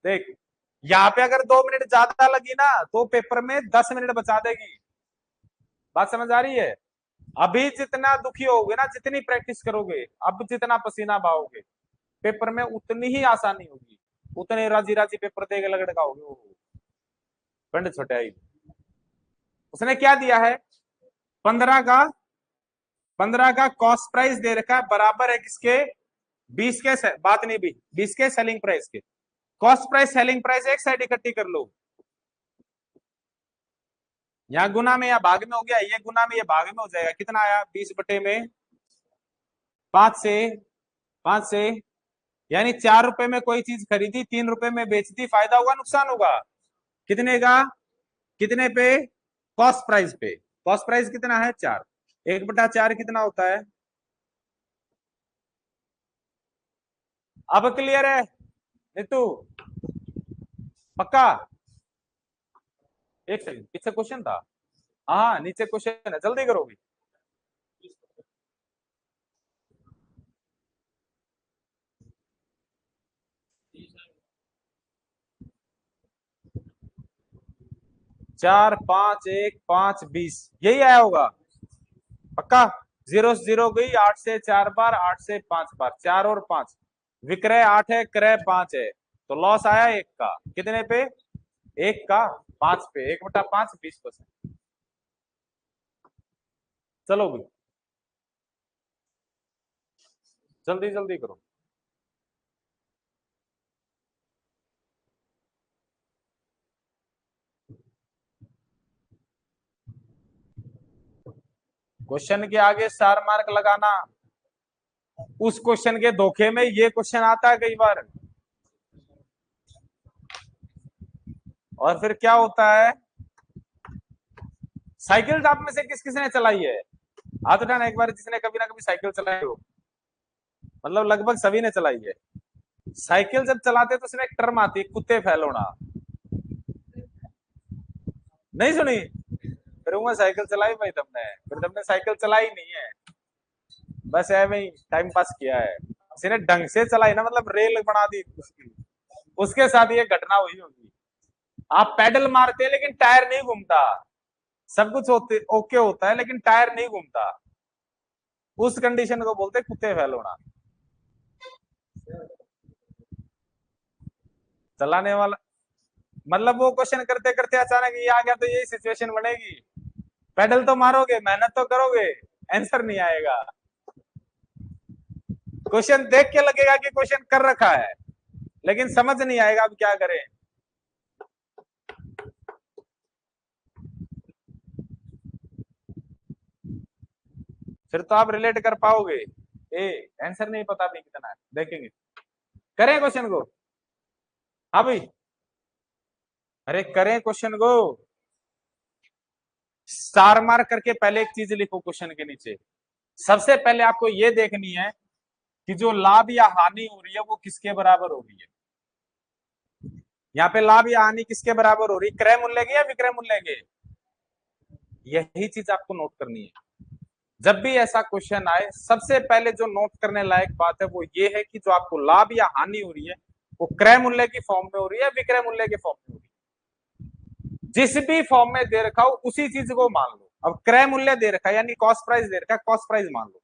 देख, यहाँ पे अगर 2 मिनट ज्यादा लगी ना तो पेपर में 10 मिनट बचा देगी। बात समझ आ रही है। अभी जितना दुखी होगे ना, जितनी प्रैक्टिस करोगे, अब जितना पसीना बहाओगे, पेपर में उतनी ही आसानी होगी, उतने राजी राजी पेपर देके लगड़काओगे। पिंड छोटाई। उसने क्या दिया है, 15 का 15 का कॉस्ट प्राइस दे रखा है, बराबर है किसके, 20 के, बात नहीं भी 20 के सेलिंग प्राइस के। कॉस्ट प्राइस सेलिंग प्राइस एक साइड इकट्ठी कर लो, यहाँ गुना में या भाग में हो गया, ये गुना में ये भाग में हो जाएगा, कितना आया 20/5 से यानी 4 रुपए में कोई चीज खरीदी, 3 रुपए में बेचती, फायदा होगा नुकसान होगा, कितने का, कितने पे, कॉस्ट प्राइस पे। कॉस्ट प्राइस कितना है 4, 1/4 कितना होता है। अब क्लियर है नीतू, पक्का। एक सेकंड, पीछे क्वेश्चन था, हाँ नीचे क्वेश्चन है, जल्दी करो भी। 4 5 1 5 20 यही आया होगा पक्का। 0 से 0 गई, 8 से 4 बार, 8 से 5 बार, 4 और 5, विक्रय 8 है, क्रय 5 है, तो लॉस आया 1 का। कितने पे? 1 का 5 पे, 1/5 20%। चलो भाई जल्दी जल्दी करो। क्वेश्चन के आगे स्टार मार्क लगाना। उस क्वेश्चन के धोखे में ये क्वेश्चन आता है कई बार। और फिर क्या होता है, साइकिल आप में से किस किसने चलाई है? हाथ उठाना एक बार जिसने कभी ना कभी साइकिल चलाई हो। मतलब लगभग सभी ने चलाई है। साइकिल जब चलाते तो उसमें एक टर्म आती है, कुत्ते फैलोना। नहीं सुनी? फिर वो साइकिल चलाई भाई तुमने, फिर तुमने साइकिल चलाई नहीं है, बस ऐਵੇਂ ही टाइम पास किया है। उसने ढंग से चलाई ना, मतलब रेल बना दी उसकी, उसके साथ ये घटना हुई होगी। आप पैडल मारते हैं लेकिन टायर नहीं घूमता, सब कुछ होते ओके होता है लेकिन टायर नहीं घूमता, उस कंडीशन को बोलते कुत्ते फेल होना। चलाने वाला मतलब वो क्वेश्चन करते करते अचानक ये आ गया तो यही सिचुएशन बनेगी। पेडल तो मारोगे, मेहनत तो करोगे, आंसर नहीं आएगा। क्वेश्चन देख के लगेगा कि क्वेश्चन कर रखा है, लेकिन समझ नहीं आएगा अब क्या करें। फिर तो आप रिलेट कर पाओगे। ए आंसर नहीं पता भी कितना है, देखेंगे। करें क्वेश्चन को? हाँ भाई, अरे करें क्वेश्चन को। स्टार मार्क करके पहले एक चीज लिखो क्वेश्चन के नीचे। सबसे पहले आपको ये देखनी है कि जो लाभ या हानि हो रही है वो किसके बराबर हो रही है। यहाँ पे लाभ या हानि किसके बराबर हो रही है, क्रय मूल्य के या विक्रय मूल्य के? यही चीज आपको नोट करनी है। जब भी ऐसा क्वेश्चन आए सबसे पहले जो नोट करने लायक बात है वो ये है कि जो आपको लाभ या हानि हो रही है वो क्रय मूल्य की फॉर्म में हो रही है, विक्रय मूल्य की फॉर्म में हो रही है। जिस भी फॉर्म में दे रखा हो उसी चीज को मान लो। अब क्रय मूल्य दे रखा है यानी कॉस्ट प्राइस दे रखा है, कॉस्ट प्राइस मान लो,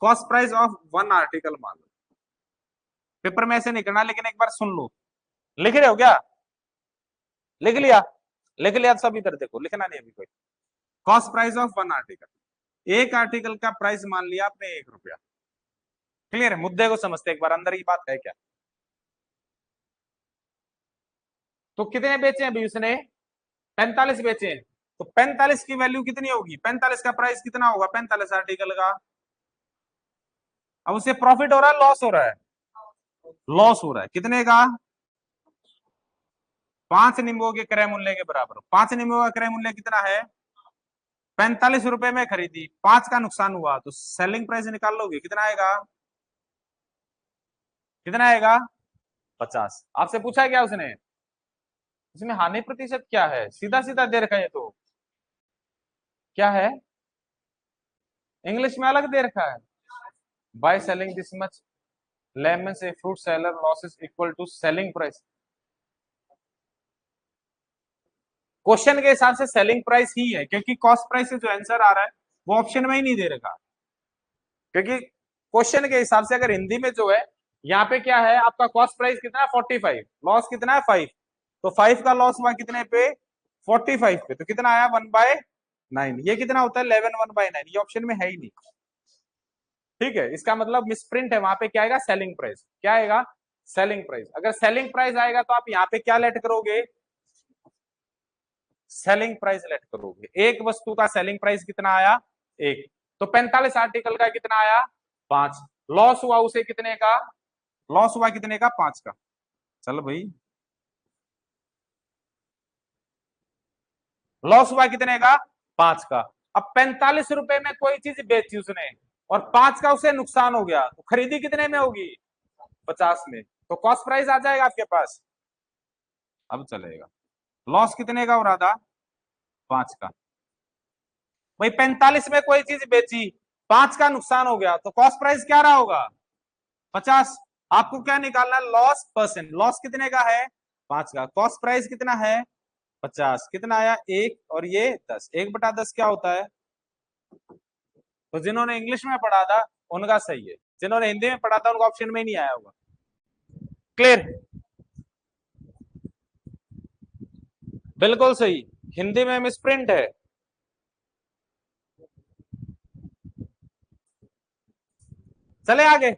cost price of one article मान लो। पेपर में ऐसे नहीं करना, लेकिन एक बार सुन लो। लिख रहे हो क्या? लिख लिया? लिख लिया सब इधर देखो, लिखना नहीं अभी कोई। Cost price of one article, एक आर्टिकल का प्राइस मान लिया आपने 1 रुपया। क्लियर है? मुद्दे को समझते एक बार, अंदर की बात है क्या। तो कितने बेचे हैं अभी उसने? 45 बेचे हैं। तो 45 की वैल्यू कितनी होगी, 45 का प्राइस कितना होगा 45 आर्टिकल का? अब उसे प्रॉफिट हो रहा है लॉस हो रहा है? लॉस हो रहा है। कितने का? 5 नींबुओं के क्रय मूल्य के बराबर। 5 नींबुओं का क्रय मूल्य कितना है? 45 रुपए में खरीदी, 5 का नुकसान हुआ तो सेलिंग प्राइस निकाल लोगे, कितना आएगा? कितना आएगा? 50। आपसे पूछा क्या उसने? इसमें हानि प्रतिशत क्या है? सीधा सीधा दे रखा है। तो क्या है? इंग्लिश में अलग दे रखा है। By selling this much lemons a fruit seller losses equal to selling price. Question के हिसाब से सेलिंग प्राइस ही है, क्योंकि कॉस्ट प्राइस से जो आंसर आ रहा है वो ऑप्शन में ही नहीं दे रखा। क्योंकि क्वेश्चन के हिसाब से अगर हिंदी में जो है, यहाँ पे क्या है आपका कॉस्ट प्राइस कितना है 45, लॉस कितना है 5, तो 5 का लॉस हुआ कितने पे? 45 पे, तो कितना आया 1/9। ये कितना होता है 11 1/9, ये ऑप्शन में है ही नहीं। ठीक है, इसका मतलब मिसप्रिंट है, वहां पे क्या आएगा सेलिंग प्राइस। क्या आएगा? Selling price. अगर सेलिंग प्राइस आएगा तो आप यहाँ पे क्या लेट करोगे? सेलिंग प्राइस लेट करोगे। एक वस्तु का सेलिंग प्राइस कितना आया? 1। तो 45 आर्टिकल का कितना आया? 5। लॉस हुआ उसे कितने का? लॉस हुआ कितने का? 5 का। चलो भाई, लॉस हुआ कितने का? 5 का। अब 45 रुपए में कोई चीज बेची उसने और 5 का उसे नुकसान हो गया, तो खरीदी कितने में होगी? 50 में। तो कॉस्ट प्राइस आ जाएगा आपके पास। अब चलेगा। लॉस कितने का हो रहा था? 5 का। भाई 45 में कोई चीज बेची, 5 का नुकसान हो गया, तो कॉस्ट प्राइस क्या रहा होगा? 50। आपको क्या निकालना है? Loss percent. लॉस कितने का है? 5 का। कॉस्ट प्राइस कितना है? 50 कितना आया 1 और ये 10, 1/10 क्या होता है? तो जिन्होंने इंग्लिश में पढ़ा था उनका सही है, जिन्होंने हिंदी में पढ़ा था उनका ऑप्शन में ही नहीं आया होगा। क्लियर? बिल्कुल सही, हिंदी में मिसप्रिंट है। चले आगे।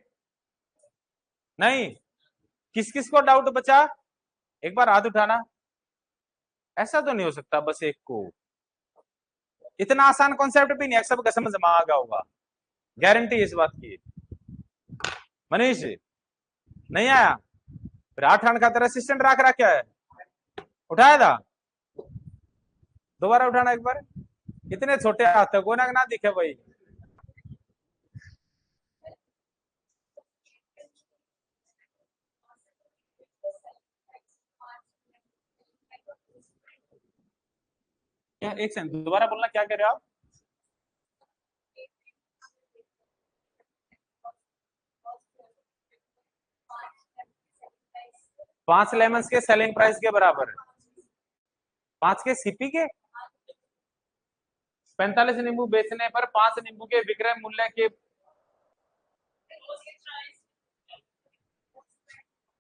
नहीं, किस किस को डाउट बचा? एक बार हाथ उठाना। ऐसा तो नहीं हो सकता बस एक को, इतना आसान कॉन्सेप्ट भी नहीं है, सबका समझ में आ गया होगा, गारंटी इस बात की। मनीष नहीं आया? फिर हाथ ठान का तेरा असिस्टेंट रख रहा क्या है? उठाया था? दोबारा उठाना एक बार। इतने छोटे हाथ है, गोना ना दिखे भाई। क्या, एक सेकंड दोबारा बोलना, क्या कह रहे हो आप? 5 लेमन के सेलिंग प्राइस के बराबर है, 5 के सीपी के 45 नींबू बेचने पर 5 नींबू के विक्रय मूल्य के।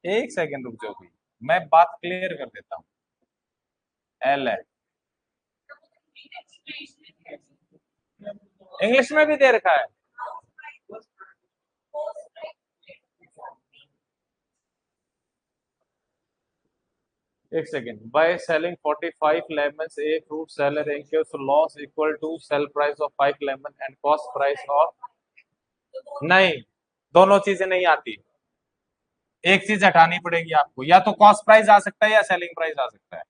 एक सेकंड रुक जाओ भाई, मैं बात क्लियर कर देता हूँ। एल है, इंग्लिश में भी दे रखा है। एक second, by selling 45 lemons a fruit seller incurs loss equal to sell price of 5 lemon and cost price of। नहीं, दोनों चीजें नहीं आती, एक चीज हटानी पड़ेगी आपको, या तो कॉस्ट प्राइस आ सकता है या सेलिंग प्राइस आ सकता है,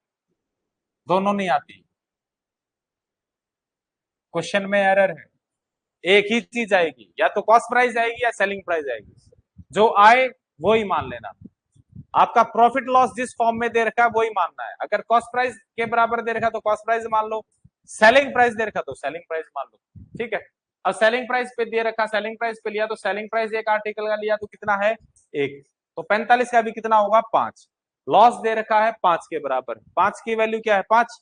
दोनों नहीं आती। क्वेश्चन में एरर है, एक ही चीज आएगी, या तो कॉस्ट प्राइस आएगी या सेलिंग प्राइस आएगी, जो आए वो ही मान लेना। आपका प्रॉफिट लॉस जिस फॉर्म में दे रखा है वही मानना है, अगर कॉस्ट प्राइस के बराबर दे रखा तो कॉस्ट प्राइस मान लो, सेलिंग प्राइस दे रखा तो सेलिंग प्राइस मान लो, ठीक है। अब सेलिंग प्राइस पे दे रखा, सेलिंग प्राइस पे लिया तो सेलिंग प्राइस एक आर्टिकल का लिया तो कितना है 1, तो 45 का भी कितना होगा 5, लॉस दे रखा है 5 के बराबर, 5 की वैल्यू क्या है 5,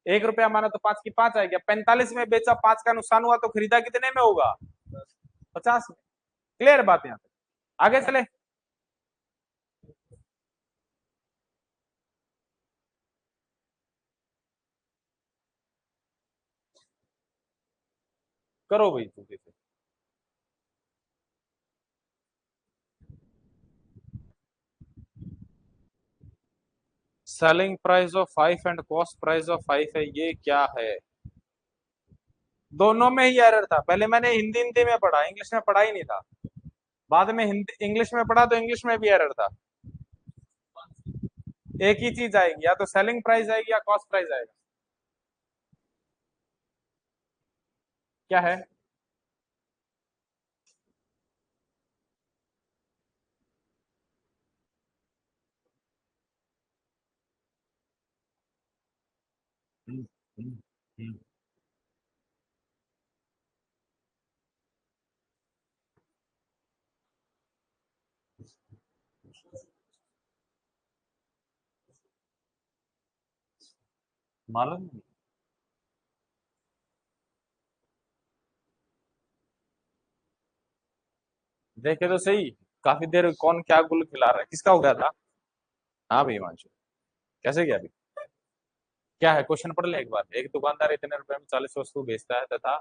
1 रुपया माना तो 5 की 5 आएगी, 45 में बेचा 5 का नुकसान हुआ तो खरीदा कितने में होगा 50 में। क्लियर बात? यहाँ तक आगे चले। करो भाई जल्दी से। Selling price of 5 and cost price of 5 है, ये क्या है? दोनों में ही एरर था, पहले मैंने हिंदी हिंदी में पढ़ा, इंग्लिश में पढ़ा ही नहीं था, बाद में हिंदी इंग्लिश में पढ़ा तो इंग्लिश में भी एरर था। एक ही चीज आएगी, या तो सेलिंग प्राइस आएगी या कॉस्ट प्राइस आएगा। क्या है? हम्म, हम्म, हम्म। मालूम नहीं। देखे तो सही, काफी देर कौन क्या गुल खिला रहा है, किसका हो गया था? हाँ भाई हिमांशु, कैसे गया अभी? क्या है क्वेश्चन पढ़ ले एक बार। एक दुकानदार इतने रुपए में 40 वस्तु बेचता है तथा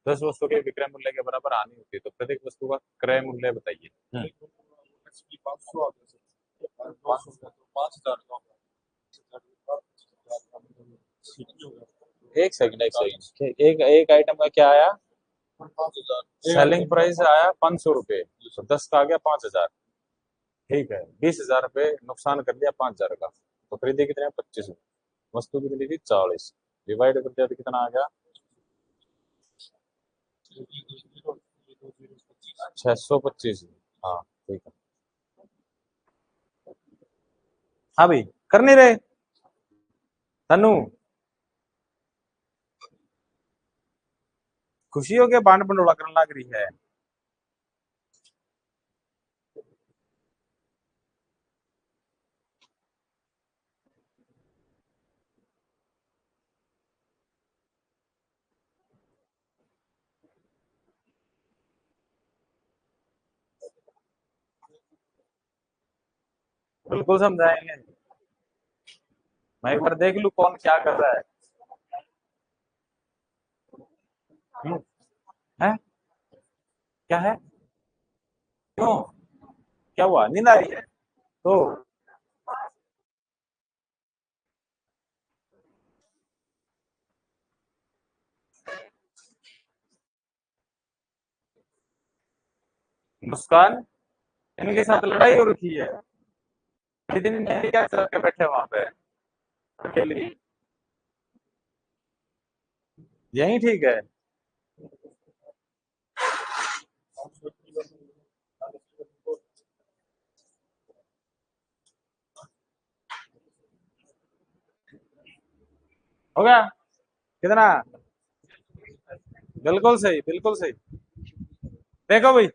10 वस्तु के विक्रय मूल्य के बराबर आनी होती है, तो प्रत्येक वस्तु का क्रय मूल्य बताइए। 500 आ गया सर, 500 का तो 5000 का होगा। एक सेकंड, एक सेकंड, एक एक आइटम का क्या आया? 5000 सेलिंग प्राइस आया 500 रुपए, तो 10 का आ गया 5000, ठीक है, 20,000 रुपए नुकसान कर दिया 5,000 का, तो खरीदे कितने 25, वस्तु कितनी थी 40, डिवाइड कर दिया तो कितना आ गया 625। हाँ ठीक है। हाँ भाई, कर नहीं रहे तनु? खुशियों के बांड बंडोला करने लग रही है। बिल्कुल समझाएंगे। मैं एक बार देख लूं कौन क्या कर रहा है। हम्म, है? क्या है? क्यों? क्या हुआ, नींद आ रही है तो? मुस्कान, इनके साथ लड़ाई हो रखी है। कितनी देर क्या चल के बैठे वहां पे अकेले? यही ठीक है। हो गया? कितना? बिल्कुल सही, बिल्कुल सही। देखो भाई,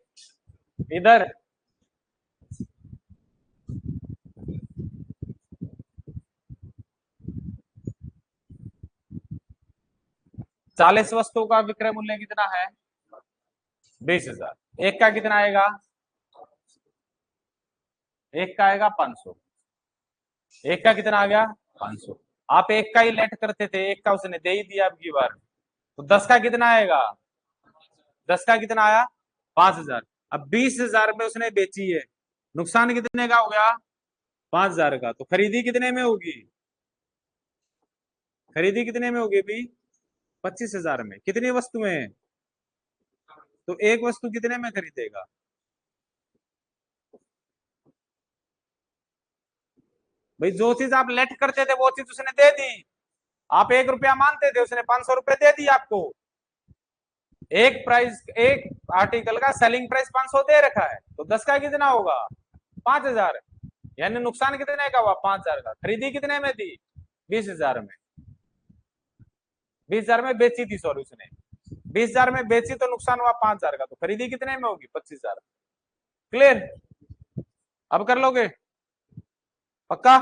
इधर 40 वस्तुओं का विक्रय मूल्य कितना है? 20,000। एक का कितना आएगा? एक का आएगा 500। एक का कितना आ गया? 500। आप एक का ही लेट करते थे, एक का उसने दे ही दिया अब की बार, तो 10 का कितना आएगा? 10 का कितना आया? 5,000। अब 20,000 में उसने बेची है, नुकसान कितने का हो गया? 5,000 का। तो खरीदी कितने में होगी? खरीदी कितने में होगी भी? 25,000 में। कितनी वस्तुएं हैं? तो एक वस्तु कितने में खरीदेगा? भाई जो चीज आप लेट करते थे वो चीज उसने दे दी। आप 1 रुपया मानते थे, उसने 500 रुपए दे दी आपको। एक प्राइस, एक आर्टिकल का सेलिंग प्राइस 500 दे रखा है, तो 10 का कितना होगा? 5,000। यानी नुकसान कितने का हुआ? 5,000 का। खरीदी कितने में थी? 20,000 में। 20,000 में बेची थी, सॉरी उसने 20,000 में बेची, तो नुकसान हुआ 5,000 का। तो खरीदी कितने में होगी? 25,000। क्लियर? अब कर लोगे? पक्का?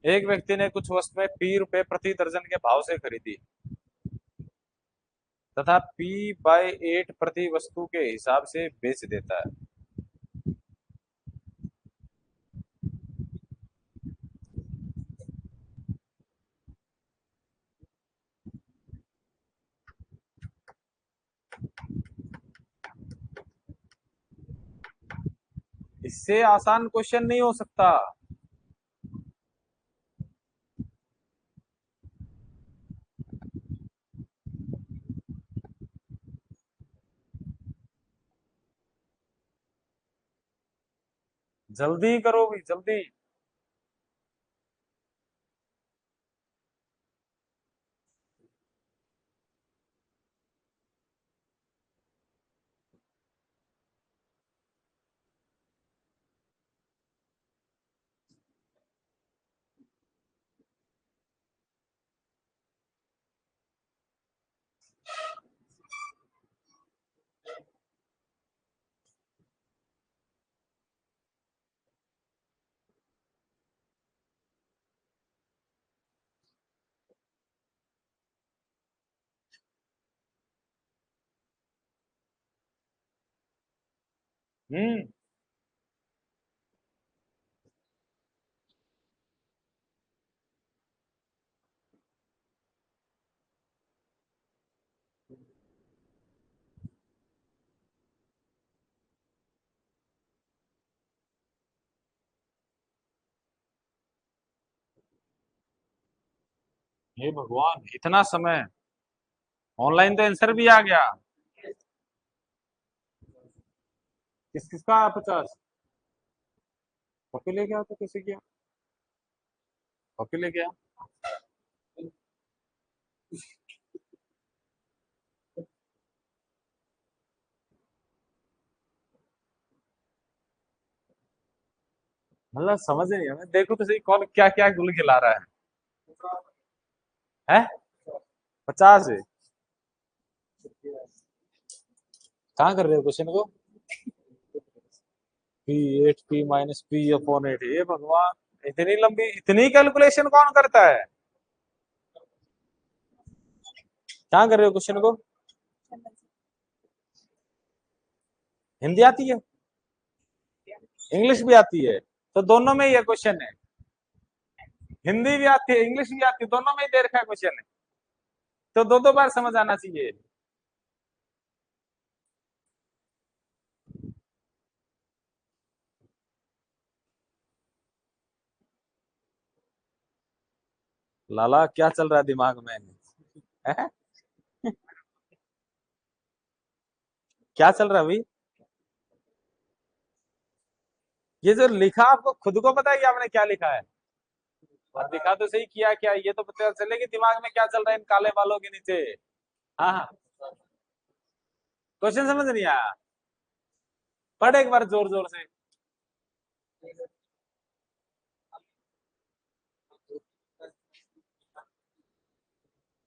एक व्यक्ति ने कुछ वस्तुएं P रुपए प्रति दर्जन के भाव से खरीदी तथा P/8 प्रति वस्तु के हिसाब से बेच देता है। इससे आसान क्वेश्चन नहीं हो सकता। जल्दी करो भी, जल्दी। हम्म। हे भगवान, इतना समय! ऑनलाइन तो आंसर भी आ गया। किस किसका 50? कॉपी लेके आओ, तो कैसे किया? कॉपी लेके आ। मतलब समझ नहीं है, देखो तो सही कौन क्या क्या गुल खिला रहा है? 50 है? कहाँ कर रहे हो क्वेश्चन को? P8 P - P/8, ये भगवान! इतनी लंबी, इतनी कैलकुलेशन कौन करता है? क्या कर रहे हो क्वेश्चन को? हिंदी आती है, इंग्लिश भी आती है, तो दोनों में ही ये क्वेश्चन है। हिंदी भी आती है, इंग्लिश भी आती है, दोनों में ही दे रखा है क्वेश्चन है, तो दो दो बार समझ आना चाहिए। लाला क्या चल रहा है दिमाग में है? क्या चल रहा है भाई? ये जो लिखा आपको खुद को पता है कि आपने क्या लिखा है? और दिखा तो सही किया क्या, ये तो पता चले कि दिमाग में क्या चल रहा है इन काले बालों के नीचे। हाँ हाँ, क्वेश्चन समझ नहीं आया? पढ़ एक बार जोर जोर से।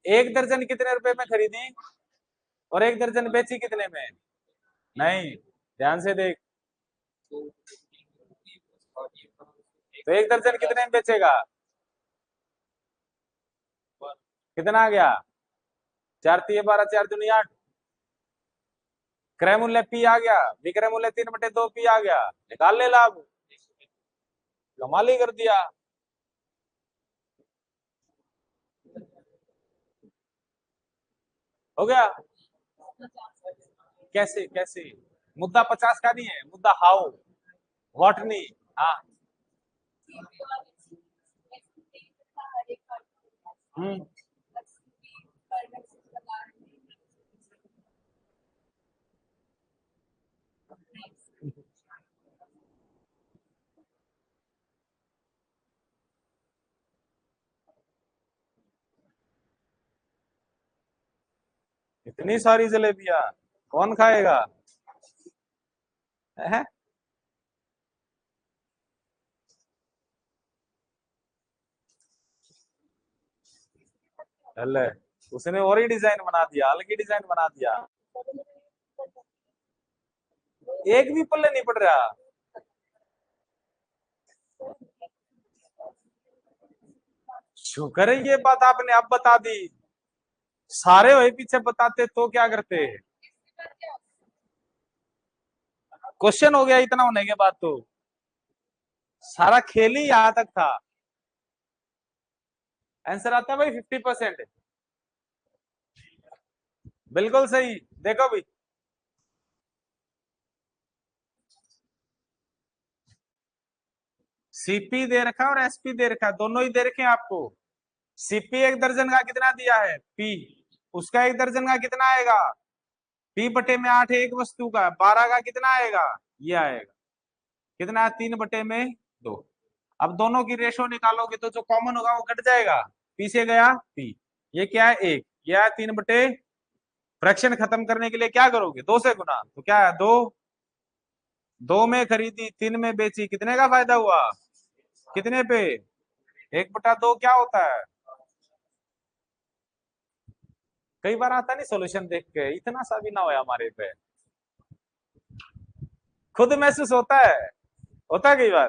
एक दर्जन कितने रुपए में खरीदी और एक दर्जन बेची कितने में? नहीं, ध्यान से देख। तो एक दर्जन कितने में बेचेगा? कितना आ गया? 4×3 = 12, 4×2 = 8। क्रय मूल्य पी आ गया, विक्रय मूल्य 3/2 पी आ गया, निकाल ले लाभ। कमाल ही कर दिया। हो गया। कैसे कैसे? मुद्दा 50 का नहीं है, मुद्दा हाउ, व्हाट नहीं। हाँ। हम्म। इतनी सारी जलेबियां कौन खाएगा? है? अल्ले, उसने और ही डिजाइन बना दिया, अलग ही डिजाइन बना दिया। एक भी पल्ले नहीं पड़ रहा। शुक्र है ये बात आपने अब बता दी, सारे वही पीछे बताते तो क्या करते। क्वेश्चन हो गया इतना होने के बाद तो सारा खेल ही यहां तक था। आंसर आता है भाई 50%। बिल्कुल सही। देखो भाई, सीपी दे रखा है और एसपी दे रखा है, दोनों ही दे रखे हैं आपको। सीपी एक दर्जन का कितना दिया है? पी। उसका एक दर्जन का कितना आएगा? P/8 एक वस्तु का, 12 का कितना आएगा? ये आएगा। कितना? 3/2। अब दोनों की रेशो निकालोगे तो जो कॉमन होगा वो कट जाएगा। पी से गया पी, ये क्या है? एक। ये है 3/, फ्रैक्शन खत्म करने के लिए क्या करोगे? 2 से गुना, तो क्या है? 2। 2 में खरीदी, 3 में बेची, कितने का फायदा हुआ? कितने पे? 1/2 क्या होता है? कई बार आता नहीं सॉल्यूशन देख के, इतना सा भी ना होया हमारे पे, खुद महसूस होता है कई बार।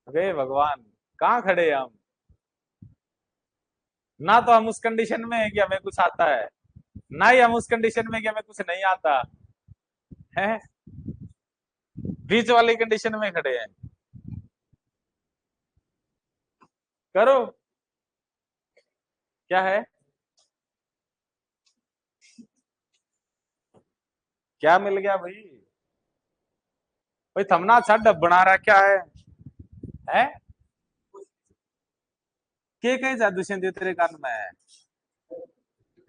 अरे भगवान, कहाँ खड़े हैं हम? ना तो हम उस कंडीशन में है कि हमें कुछ आता है, ना ही हम उस कंडीशन में कि हमें कुछ नहीं आता है। बीच वाली कंडीशन में खड़े हैं। करो। क्या है? क्या मिल गया भाई? भाई थमना छड़ बना रहा क्या है? है? के कहीं जादू से दे तेरे कान में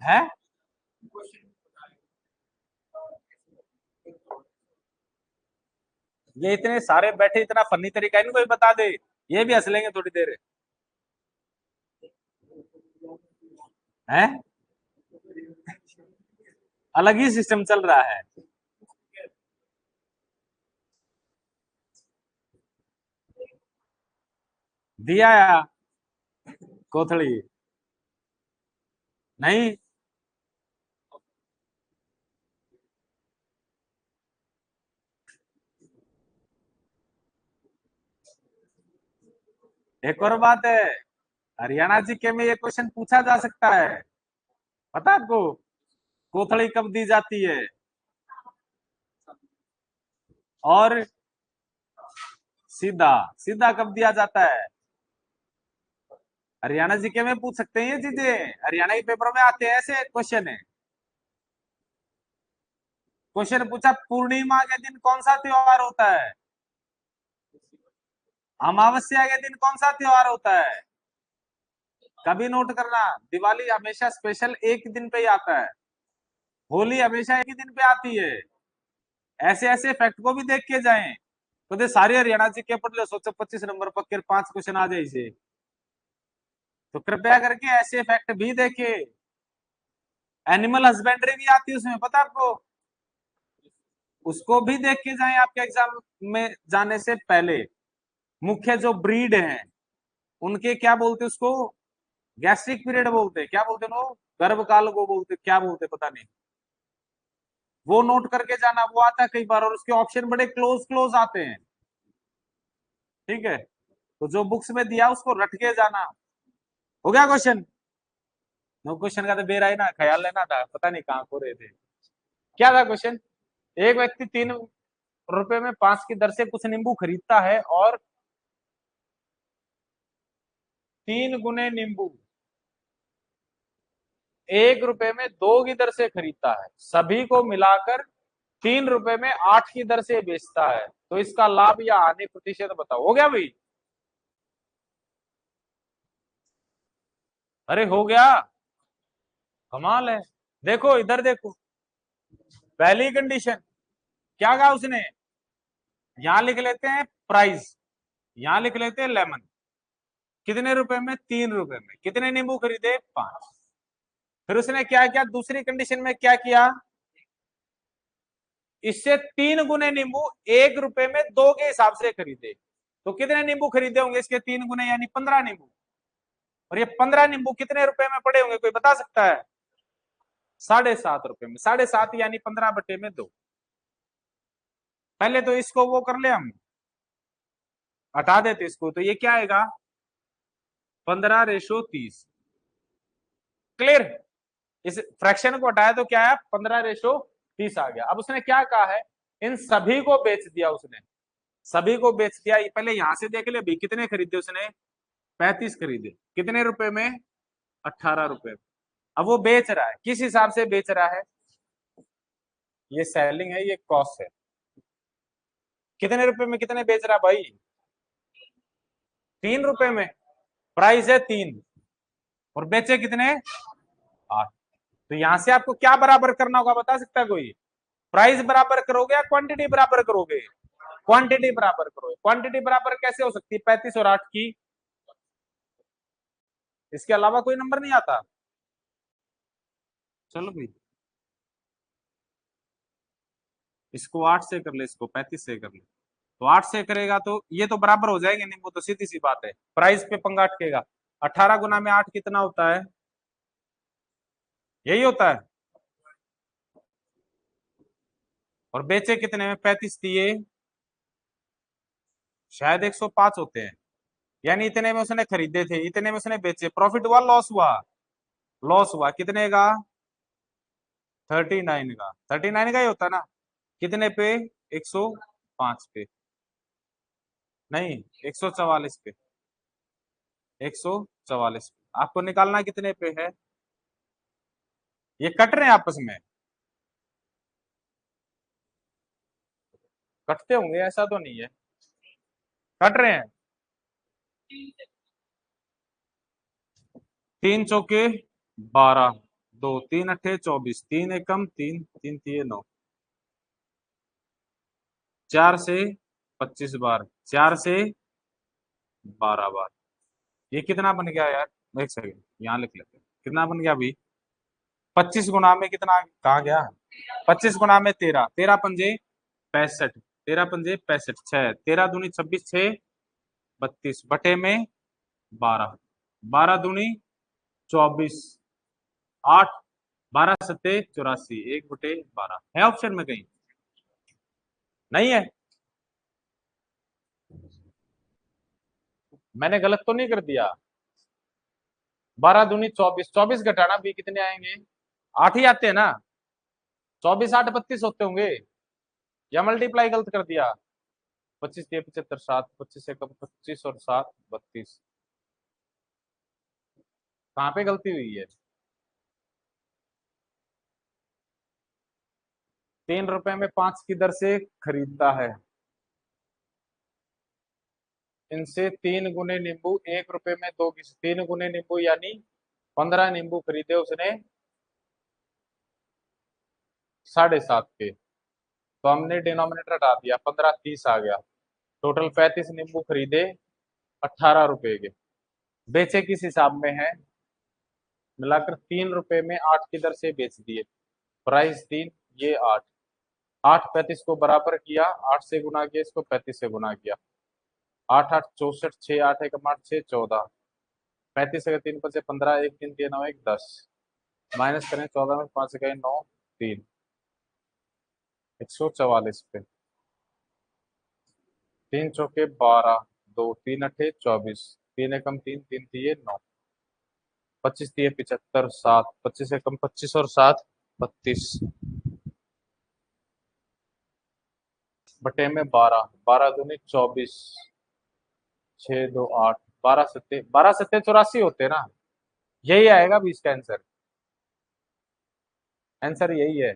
है? ये इतने सारे बैठे, इतना फनी तरीका इनको भी बता दे, ये भी हंस लेंगे थोड़ी देर। है? अलग ही सिस्टम चल रहा है। दिया या कोथड़ी? नहीं। एक और बात है, हरियाणा जीके में ये क्वेश्चन पूछा जा सकता है। पता है आपको कोथड़ी कब दी जाती है? और सीधा सीधा कब दिया जाता है? हरियाणा जीके में पूछ सकते हैं ये चीजें, हरियाणा के पेपर में आते हैं ऐसे क्वेश्चन है। क्वेश्चन पूछा पूर्णिमा के दिन कौन सा त्योहार होता है? अमावस्या के दिन कौन सा त्योहार होता है? कभी नोट करना, दिवाली हमेशा स्पेशल एक दिन पे ही आता है, होली हमेशा एक ही दिन पे आती है। ऐसे ऐसे फैक्ट को भी देख के जाएं। तो दे सारे हरियाणा जीके पढ़ लो, सोचो 25 नंबर पक्के 5 क्वेश्चन आ जाए इसे। तो कृपया करके ऐसे फैक्ट भी देखे। एनिमल हस्बेंड्री भी आती है उसमें, पता आपको? उसको भी देख के जाएं आपके एग्जाम में जाने से पहले। मुख्य जो ब्रीड है उनके क्या बोलते उसको, गैस्ट्रिक पीरियड बोलते, क्या बोलते हैं वो, गर्भकाल को बोलते, क्या बोलते पता नहीं। वो नोट करके जाना, वो आता है कई बार और उसके ऑप्शन बड़े क्लोज क्लोज आते हैं। ठीक है, तो जो बुक्स में दिया उसको रट के जाना। हो गया क्वेश्चन? नो क्वेश्चन का तो बेरा ही ना, ख्याल लेना था, पता नहीं कहाँ खो रहे थे। क्या था क्वेश्चन? एक व्यक्ति 3 रुपए में 5 की दर से कुछ नींबू खरीदता है और 3 गुने नींबू 1 रुपए में 2 की दर से खरीदता है, सभी को मिलाकर 3 रुपए में 8 की दर से बेचता है, तो इसका लाभ या हानि प्रतिशत बताओ। हो गया भाई? अरे हो गया, कमाल है। देखो इधर देखो, पहली कंडीशन क्या कहा उसने, यहां लिख लेते हैं प्राइस, यहां लिख लेते हैं लेमन। कितने रुपए में? 3 रुपए में। कितने नींबू खरीदे? 5। फिर उसने क्या किया, दूसरी कंडीशन में क्या किया, इससे 3 गुने नींबू 1 रुपए में 2 के हिसाब से खरीदे। तो कितने नींबू खरीदे होंगे इसके 3 गुने, यानी 15 नींबू। और ये 15 नींबू कितने रुपए में पड़े होंगे, कोई बता सकता है? 7.5 रुपए में। 7.5 यानी 15/2। पहले तो इसको वो कर ले, हम हटा देते इसको, तो ये क्या आएगा, 15/30। क्लियर? इस फ्रैक्शन को हटाया तो क्या है, 15/30 आ गया। अब उसने क्या कहा है, इन सभी को बेच दिया उसने, सभी को बेच दिया। पहले यहां से देख ले भाई, कितने खरीदे उसने, 35 खरीदे, कितने रुपए में, 18 रुपए। अब वो बेच रहा है, किस हिसाब से बेच रहा है, ये सेलिंग है, ये कॉस्ट है। कितने रुपए में कितने बेच रहा है भाई, 3 रुपए में। प्राइस है 3 और बेचे कितने, 8। तो यहां से आपको क्या बराबर करना होगा, बता सकता है कोई? प्राइस बराबर करोगे या क्वांटिटी बराबर करोगे? क्वांटिटी बराबर करोगे। क्वांटिटी बराबर कैसे हो सकती है 35 और 8 की, इसके अलावा कोई नंबर नहीं आता। चलो भाई, इसको 8 से कर ले, इसको 35 से कर ले। तो 8 से करेगा तो ये तो बराबर हो जाएंगे नहीं, वो तो सीधी सी बात है, प्राइस पे पंगा अटकेगा। 18 गुना में 8 कितना होता है, यही होता है। और बेचे कितने में, 35 दिए, शायद 105 होते हैं। यानी इतने में उसने खरीदे थे, इतने में उसने बेचे, प्रॉफिट हुआ लॉस हुआ, लॉस हुआ कितने का, 39 का। 39 का ही होता ना, कितने पे, 105 पे, नहीं 144 पे, 144 पे। आपको निकालना कितने पे है, ये कट रहे हैं आपस में, कटते होंगे ऐसा तो नहीं है, कट रहे हैं। 3 चौके 12, 2 3 8 24, 3 एकम 3 3 3 9, 4 से 25 बार, 4 से 12 बार। ये कितना बन गया यार, एक सेकंड यहाँ लिख लेते हैं, कितना बन गया अभी, 25 गुना में कितना कहा गया, 25 गुना में 13, 13 पंजे 65, 13 पंजे 65, 6, 13 दूनी 26, 6 32 बटे में 12, 12 दूनी 24, 8, 12 सत्ते 84, 1/12 है ऑप्शन में कहीं, नहीं है? मैंने गलत तो नहीं कर दिया? 12 दूनी 24, 24 घटाना भी कितने आएंगे, 8 ही आते हैं ना, 24 8 32 होते होंगे, या मल्टीप्लाई गलत कर दिया। 25 3 75 7, 25 से कम 25 और 7 32, कहाँ पे गलती हुई है? 3 रुपए में 5 की दर से खरीदता है, इनसे 3 गुने नींबू 1 रुपए में 2 की 3 गुने नींबू यानी 15 नींबू खरीदे उसने 7.5 के, तो हमने डिनोमिनेटर हटा दिया, 15 30 आ गया, टोटल 35 नींबू खरीदे 18 रुपए के, बेचे किस हिसाब में है? मिलाकर 3 रुपए में 8 की दर से बेच दिए, प्राइस 3, ये 8, 8 35 को बराबर किया, 8 से गुना किया, इसको 35 से गुना किया, 8 8 64, 6 8 1 8 6 14, 35 अगर 3 5 15, 1 3 3 9 1 10, माइनस करें 14 में 5 गए 9 3, 144 पे, 3 चौके 12, 2 3 अठे 24, 3 एकम 3 3 दिए 9, 25 दिए 75, 7 25 एकम 25 और 7 32, बटे में 12, 12 दूनी 24, 6 2 8, 12 सत्ते 84 होते हैं ना, यही आएगा 20 का आंसर, आंसर यही है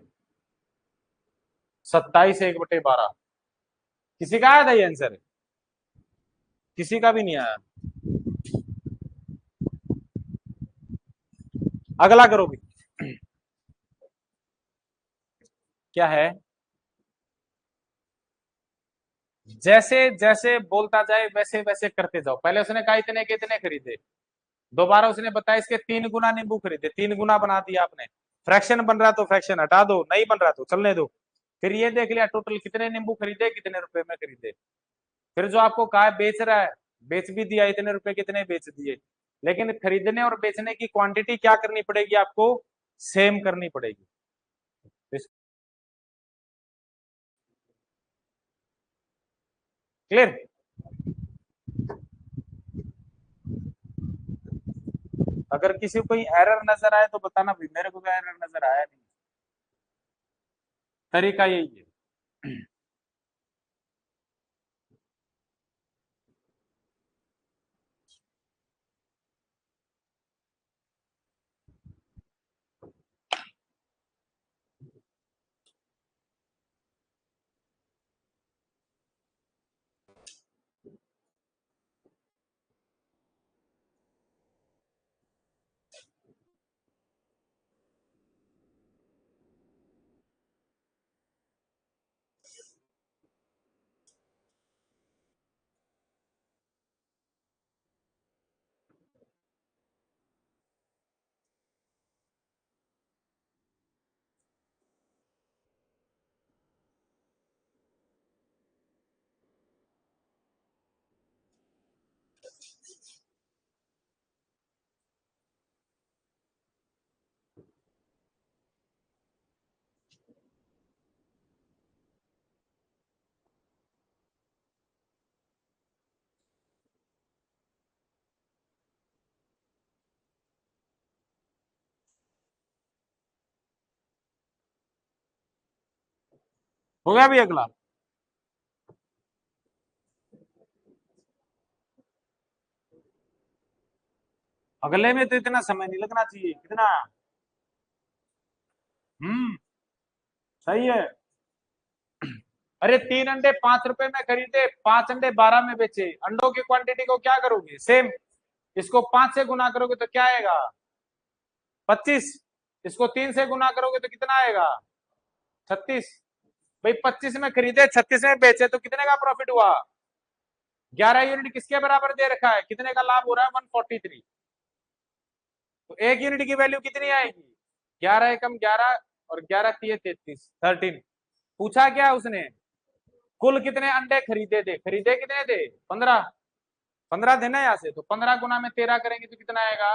27 1/12। किसी का आया था ये आंसर? किसी का भी नहीं आया। अगला करो भी, क्या है? जैसे जैसे बोलता जाए वैसे वैसे करते जाओ, पहले उसने कहा इतने के इतने खरीदे, दोबारा उसने बताया इसके 3 गुना नींबू खरीदे, 3 गुना बना दिया आपने, फ्रैक्शन बन रहा तो फ्रैक्शन हटा दो, नहीं बन रहा तो चलने दो, फिर ये देख लिया टोटल कितने नींबू खरीदे कितने रुपए में खरीदे, फिर जो आपको कहा बेच रहा है बेच भी दिया, इतने रुपए कितने बेच दिए, लेकिन खरीदने और बेचने की क्वांटिटी क्या करनी पड़ेगी आपको? सेम करनी पड़ेगी। क्लियर? अगर किसी को कोई एरर नजर आए तो बताना भाई, मेरे को तो एरर नजर आया नहीं, तरीका यही है। हो गया भी अगला? अगले में तो इतना समय नहीं लगना चाहिए, कितना? हम्म, सही है। अरे 3 अंडे 5 रुपए में खरीदे, 5 अंडे 12 में बेचे, अंडों की क्वांटिटी को क्या करोगे? सेम, इसको 5 से गुना करोगे तो क्या आएगा? 25, इसको 3 से गुना करोगे तो कितना आएगा? 36, भाई 25 में खरीदे 36 में बेचे तो कितने का प्रॉफिट हुआ? 11 यूनिट किसके बराबर दे रखा है, कितने का लाभ हो रहा है? 143, तो 1 यूनिट की वैल्यू कितनी आएगी? 11 एकम 11 और 11 तिये 33, 13। पूछा क्या उसने? कुल कितने अंडे खरीदे थे, खरीदे कितने थे? 15, 15 थे ना यहाँ से, तो 15 गुना में 13 करेंगे तो कितना आएगा?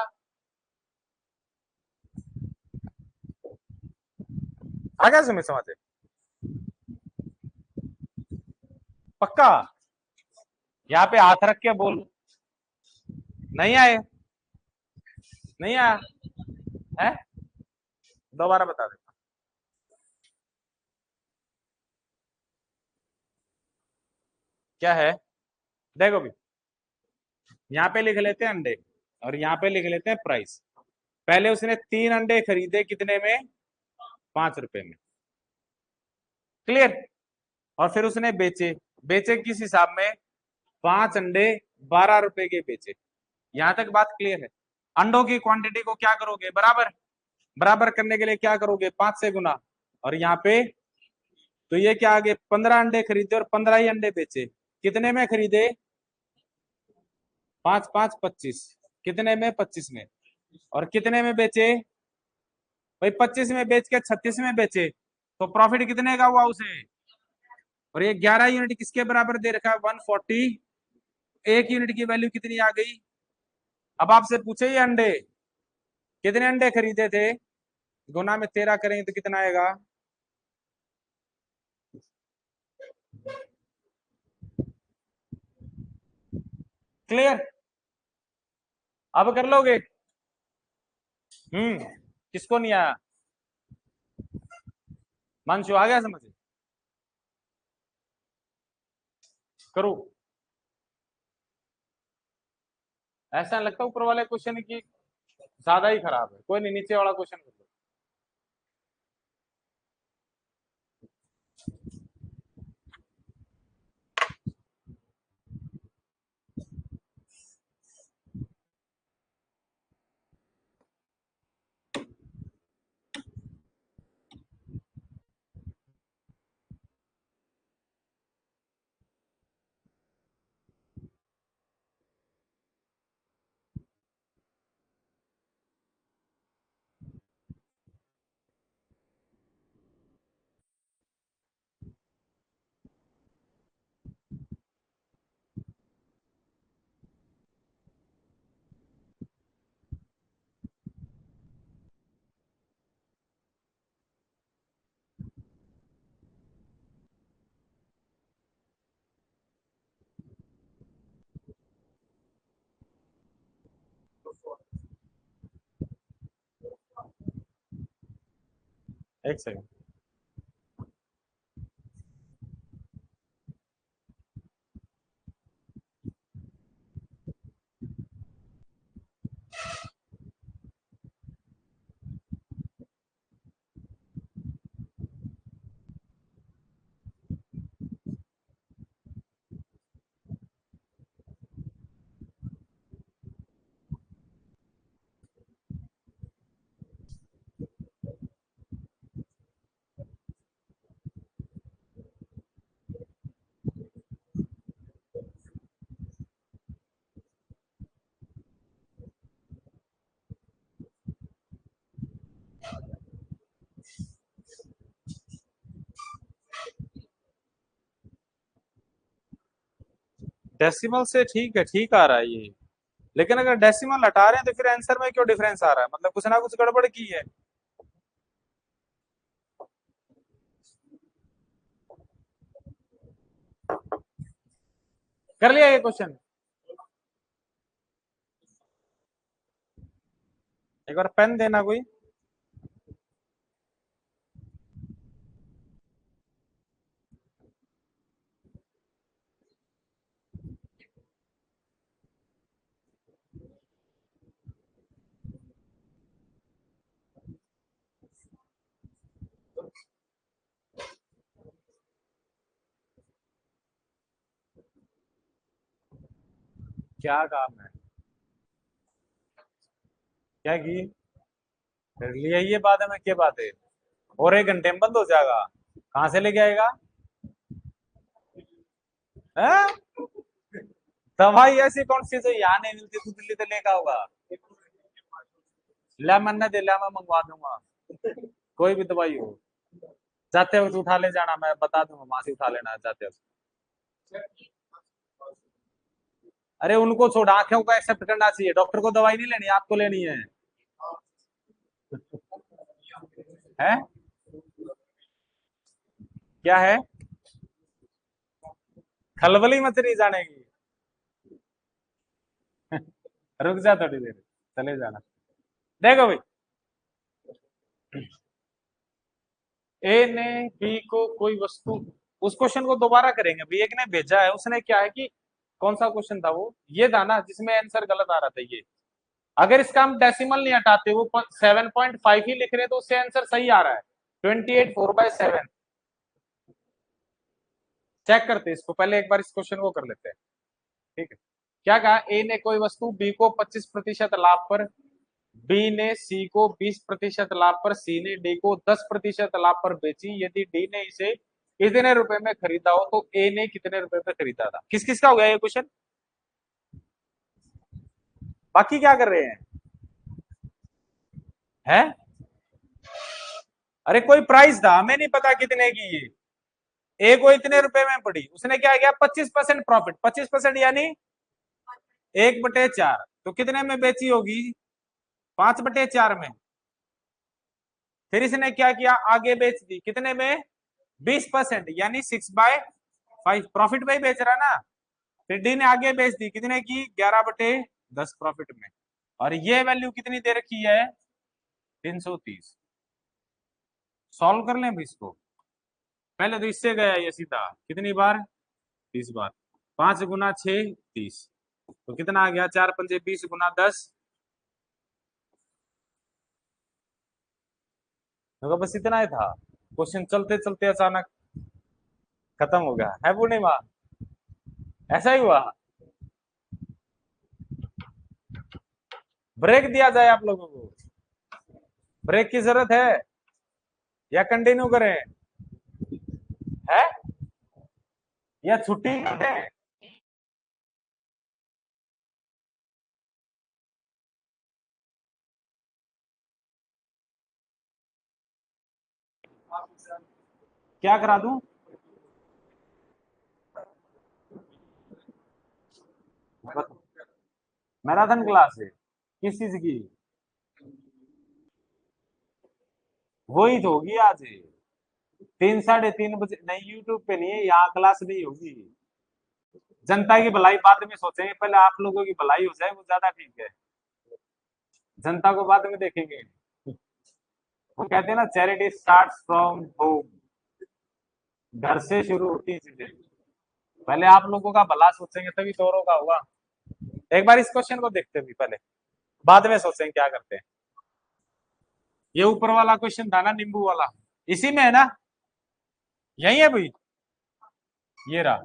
आ गया समझ समझ? पक्का? यहाँ पे हाथ रख के बोल, नहीं आए? नहीं आया है? दोबारा बता देता हूँ। क्या है, देखो भी, यहाँ पे लिख लेते हैं अंडे और यहाँ पे लिख लेते हैं प्राइस। पहले उसने 3 अंडे खरीदे, कितने में? 5 रुपए में। क्लियर। और फिर उसने बेचे, बेचे किस हिसाब में? 5 अंडे 12 रुपए के बेचे। यहां तक बात क्लियर है। अंडों की क्वांटिटी को क्या करोगे? बराबर। बराबर करने के लिए क्या करोगे? 5 से गुना। और यहाँ पे तो ये क्या आगे, 15 अंडे खरीदे और 15 ही अंडे बेचे। कितने में खरीदे? 5 5 25। कितने में? 25 में। और कितने में बेचे भाई? 25 में बेच के 36 में बेचे। तो प्रॉफिट कितने का हुआ उसे? और ये 11 यूनिट किसके बराबर दे रखा है? 140। 1 यूनिट की वैल्यू कितनी आ गई? अब आपसे पूछे ये अंडे, कितने अंडे खरीदे थे? गुना में 13 करेंगे तो कितना आएगा? क्लियर। अब कर लोगे? किसको नहीं आया? मानसू आ गया समझ? करो। ऐसा लगता है ऊपर वाले क्वेश्चन की ज्यादा ही खराब है। कोई नहीं, नीचे वाला क्वेश्चन कर लो। एक सेकंड। डेसिमल से ठीक है, ठीक आ रहा है ये। लेकिन अगर डेसिमल हटा रहे हैं तो फिर आंसर में क्यों डिफरेंस आ रहा है? मतलब कुछ ना कुछ गड़बड़ की है। कर लिया ये क्वेश्चन? एक बार पेन देना कोई। क्या काम है? क्या की? कर लिया, ये बात है, मैं क्या बात है? और 1 घंटे में बंद हो जाएगा? कहाँ से लेके आएगा? हैं? दवाई ऐसी कौन सी जो यहाँ नहीं मिलती, तू दिल्ली से लेकर होगा? ला मन दे ला, मैं मंगवा दूंगा। कोई भी दवाई हो, जाते वक्त उठा ले जाना, मैं बता दूंगा, वहां से उठा लेना जाते वक्त। अरे उनको छोड़, आंखों को एक्सेप्ट करना चाहिए। डॉक्टर को दवाई नहीं लेनी, आपको लेनी है। हैं? क्या है? खलबली मत नहीं जाने की। रुक जा थोड़ी देर, चले जाना। देखो भाई, ए ने बी को कोई वस्तु, उस क्वेश्चन को दोबारा करेंगे भाई। एक ने भेजा है, उसने क्या है कि कौन सा क्वेश्चन था वो, ये था ना जिसमें आंसर गलत आ रहा था ये। अगर इसका हम डेसिमल नहीं हटाते, वो 7.5 ही लिख रहे हैं, तो उससे आंसर सही आ रहा है 28 4/7। चेक करते हैं इसको, पहले एक बार इस क्वेश्चन को कर लेते हैं। ठीक है, क्या कहा, ए ने कोई वस्तु बी को 25% लाभ पर, बी ने सी को 20% लाभ पर, सी ने डी को 10% लाभ पर बेची। यदि डी ने इसे इतने रुपए में खरीदा हो तो ए ने कितने रुपए में खरीदा था। किस किस का हो गया ये क्वेश्चन, बाकी क्या कर रहे हैं हैं? अरे कोई प्राइस था, हमें नहीं पता कितने की ये, ए को इतने रुपए में पड़ी, उसने क्या किया 25% प्रॉफिट, 25% यानी 1/4, तो कितने में बेची होगी 5/4 में। फिर इसने क्या किया, आगे बेच दी कितने में 20%, यानी 6/5 प्रॉफिट में ही बेच रहा ना। फिर डी ने आगे बेच दी कितने की 11/10 प्रॉफिट में, और ये वैल्यू कितनी दे रखी है 330। सॉल्व कर लें इसको, पहले तो इससे गया ये सीधा कितनी बार 30 बार, 5 गुना 6 30, तो कितना आ गया 4×5 20 गुना 10। तो बस इतना ही था, क्वेश्चन चलते चलते अचानक खत्म हो गया है पूर्णिमा, ऐसा ही हुआ। ब्रेक दिया जाए आप लोगों को, ब्रेक की जरूरत है या कंटिन्यू करें, है या छुट्टी दें? क्या करा दूं, मैराथन क्लास है किस चीज की, वही तो होगी आज 3 साढ़े 3 बजे, नहीं यूट्यूब पे नहीं है, यहाँ क्लास नहीं होगी। जनता की भलाई बाद में सोचेंगे, पहले आप लोगों की भलाई हो जाए वो ज्यादा ठीक है, जनता को बाद में देखेंगे। वो कहते हैं ना चैरिटी स्टार्ट्स फ्रॉम होम, घर से शुरू होती है चीजें, पहले आप लोगों का भला सोचेंगे तभी तो औरों का होगा। एक बार इस क्वेश्चन को देखते भी पहले, बाद में सोचेंगे क्या करते हैं। ये ऊपर वाला क्वेश्चन था ना नींबू वाला, इसी में है ना, यही है भाई, ये रहा,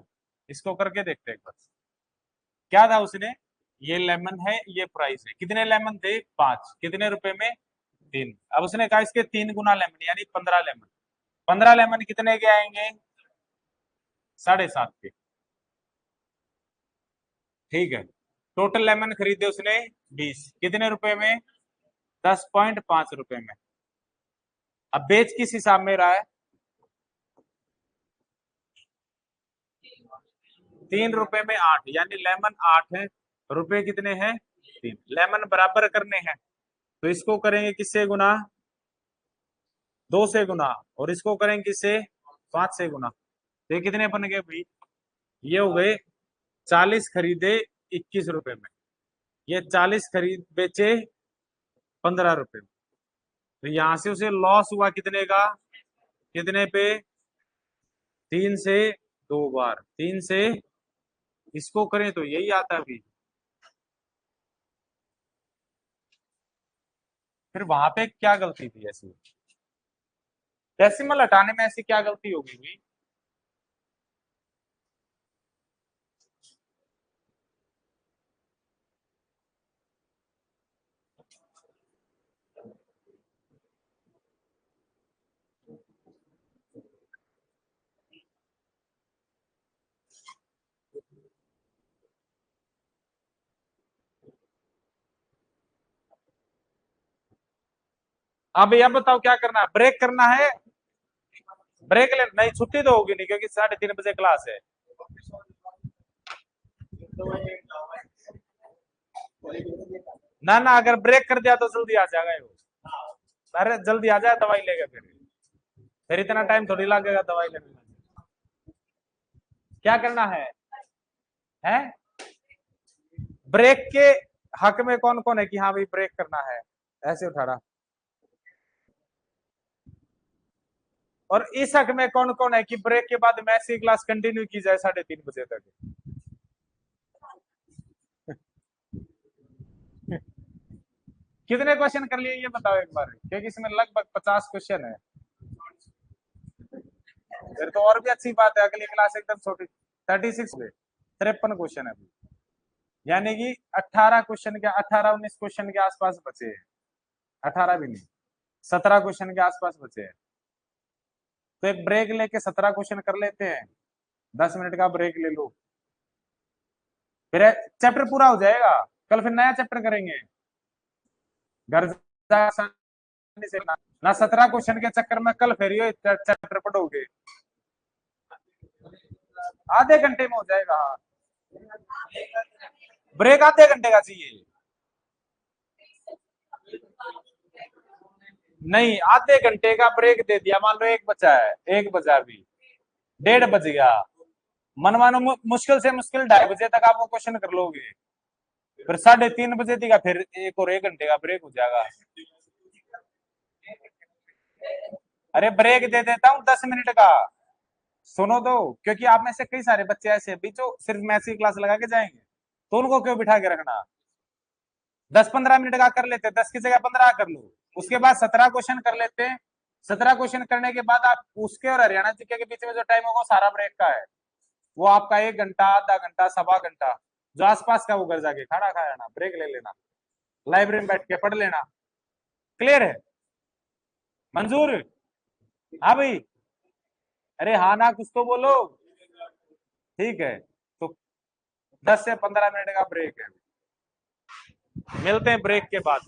इसको करके देखते हैं एक बार। क्या था उसने, ये लेमन है, ये प्राइस है, कितने लेमन थे 5, कितने रुपए में 3। अब उसने कहा इसके 3 गुना लेमन यानी 15 लेमन, 15 लेमन कितने के आएंगे 7.5 के। ठीक है, टोटल लेमन खरीदे उसने 20, कितने रुपए में 10.5 रुपए में। अब बेच किस हिसाब में रहा है, 3 रुपए में 8, यानी लेमन 8 है, रुपए कितने हैं 3, लेमन बराबर करने हैं, तो इसको करेंगे किससे गुना 2 से गुना, और इसको करेंगे किससे 5 से गुना, तो ये कितने बन गए भाई, ये हो गए 40 खरीदे 21 रुपए में, ये 40 खरीद बेचे 15 रुपए में, तो यहां से उसे लॉस हुआ कितने का, कितने पे 3 से 2 बार, 3 से, इसको करें तो यही आता है अभी। फिर वहां पे क्या गलती थी ऐसी, डेसिमल हटाने में ऐसी क्या गलती होगी भाई। अब यह बताओ क्या करना है, ब्रेक करना है, ब्रेक ले नहीं, छुट्टी तो होगी नहीं क्योंकि 3:30 बजे क्लास है। ना ना, अगर ब्रेक कर दिया तो जल्दी आ जाएगा वो, अरे जल्दी आ जाए दवाई लेगा, फिर इतना टाइम थोड़ी लगेगा दवाई लेने में। क्या करना है ब्रेक के हक में कौन कौन है कि हाँ भाई ब्रेक करना है, ऐसे उठा रहा, और इस हक में कौन कौन है कि ब्रेक के बाद मैथ्स की क्लास कंटिन्यू की जाए 3:30 बजे तक? कितने क्वेश्चन कर लिए ये बताओ एक बार, क्योंकि इसमें लगभग 50 क्वेश्चन है। फिर तो और भी अच्छी बात है, अगली क्लास एकदम छोटी। 36 में 53 क्वेश्चन है अभी, यानी कि 18 क्वेश्चन के 18-19 क्वेश्चन के आसपास बचे हैं। 18 भी नहीं, 17 क्वेश्चन के आसपास बचे हैं। तो एक ब्रेक लेके 17 क्वेश्चन कर लेते हैं, 10 मिनट का ब्रेक ले लो, फिर चैप्टर पूरा हो जाएगा। कल फिर नया चैप्टर करेंगे घर जा आसानी से ना 17 क्वेश्चन के चक्कर में कल फिर ये चैप्टर पढ़ोगे, आधे घंटे में हो जाएगा। ब्रेक आधे घंटे का चाहिए, नहीं आधे घंटे का ब्रेक दे दिया, मान लो 1 बजा है, 1 बजा भी 1:30 बज गया, मन मानो मुश्किल से मुश्किल 2:30 बजे तक आप वो क्वेश्चन कर लोगे, फिर 3:30 बजे तक फिर एक और 1 घंटे का ब्रेक हो जाएगा। अरे ब्रेक दे देता हूँ 10 मिनट का, सुनो तो, क्योंकि आप में से कई सारे बच्चे ऐसे हैं भी जो सिर्फ मैथ्स की क्लास लगा के जाएंगे, तो उनको क्यों बिठा के रखना। 10-15 मिनट का कर लेते, 10 की जगह 15 कर लो, उसके बाद 17 क्वेश्चन कर लेते हैं। 17 क्वेश्चन करने के बाद आप उसके और हरियाणा जीके के बीच में जो टाइम होगा सारा ब्रेक का है, वो आपका 1 घंटा, आधा घंटा, सवा घंटा, जो आसपास का वो घर जाके खाना खा लेना, ब्रेक ले लेना, लाइब्रेरी में बैठ के पढ़ लेना। क्लियर है? मंजूर? हाँ भाई, अरे हाँ ना कुछ तो बोलो। ठीक है, तो 10 से 15 मिनट का ब्रेक है, मिलते हैं ब्रेक के बाद।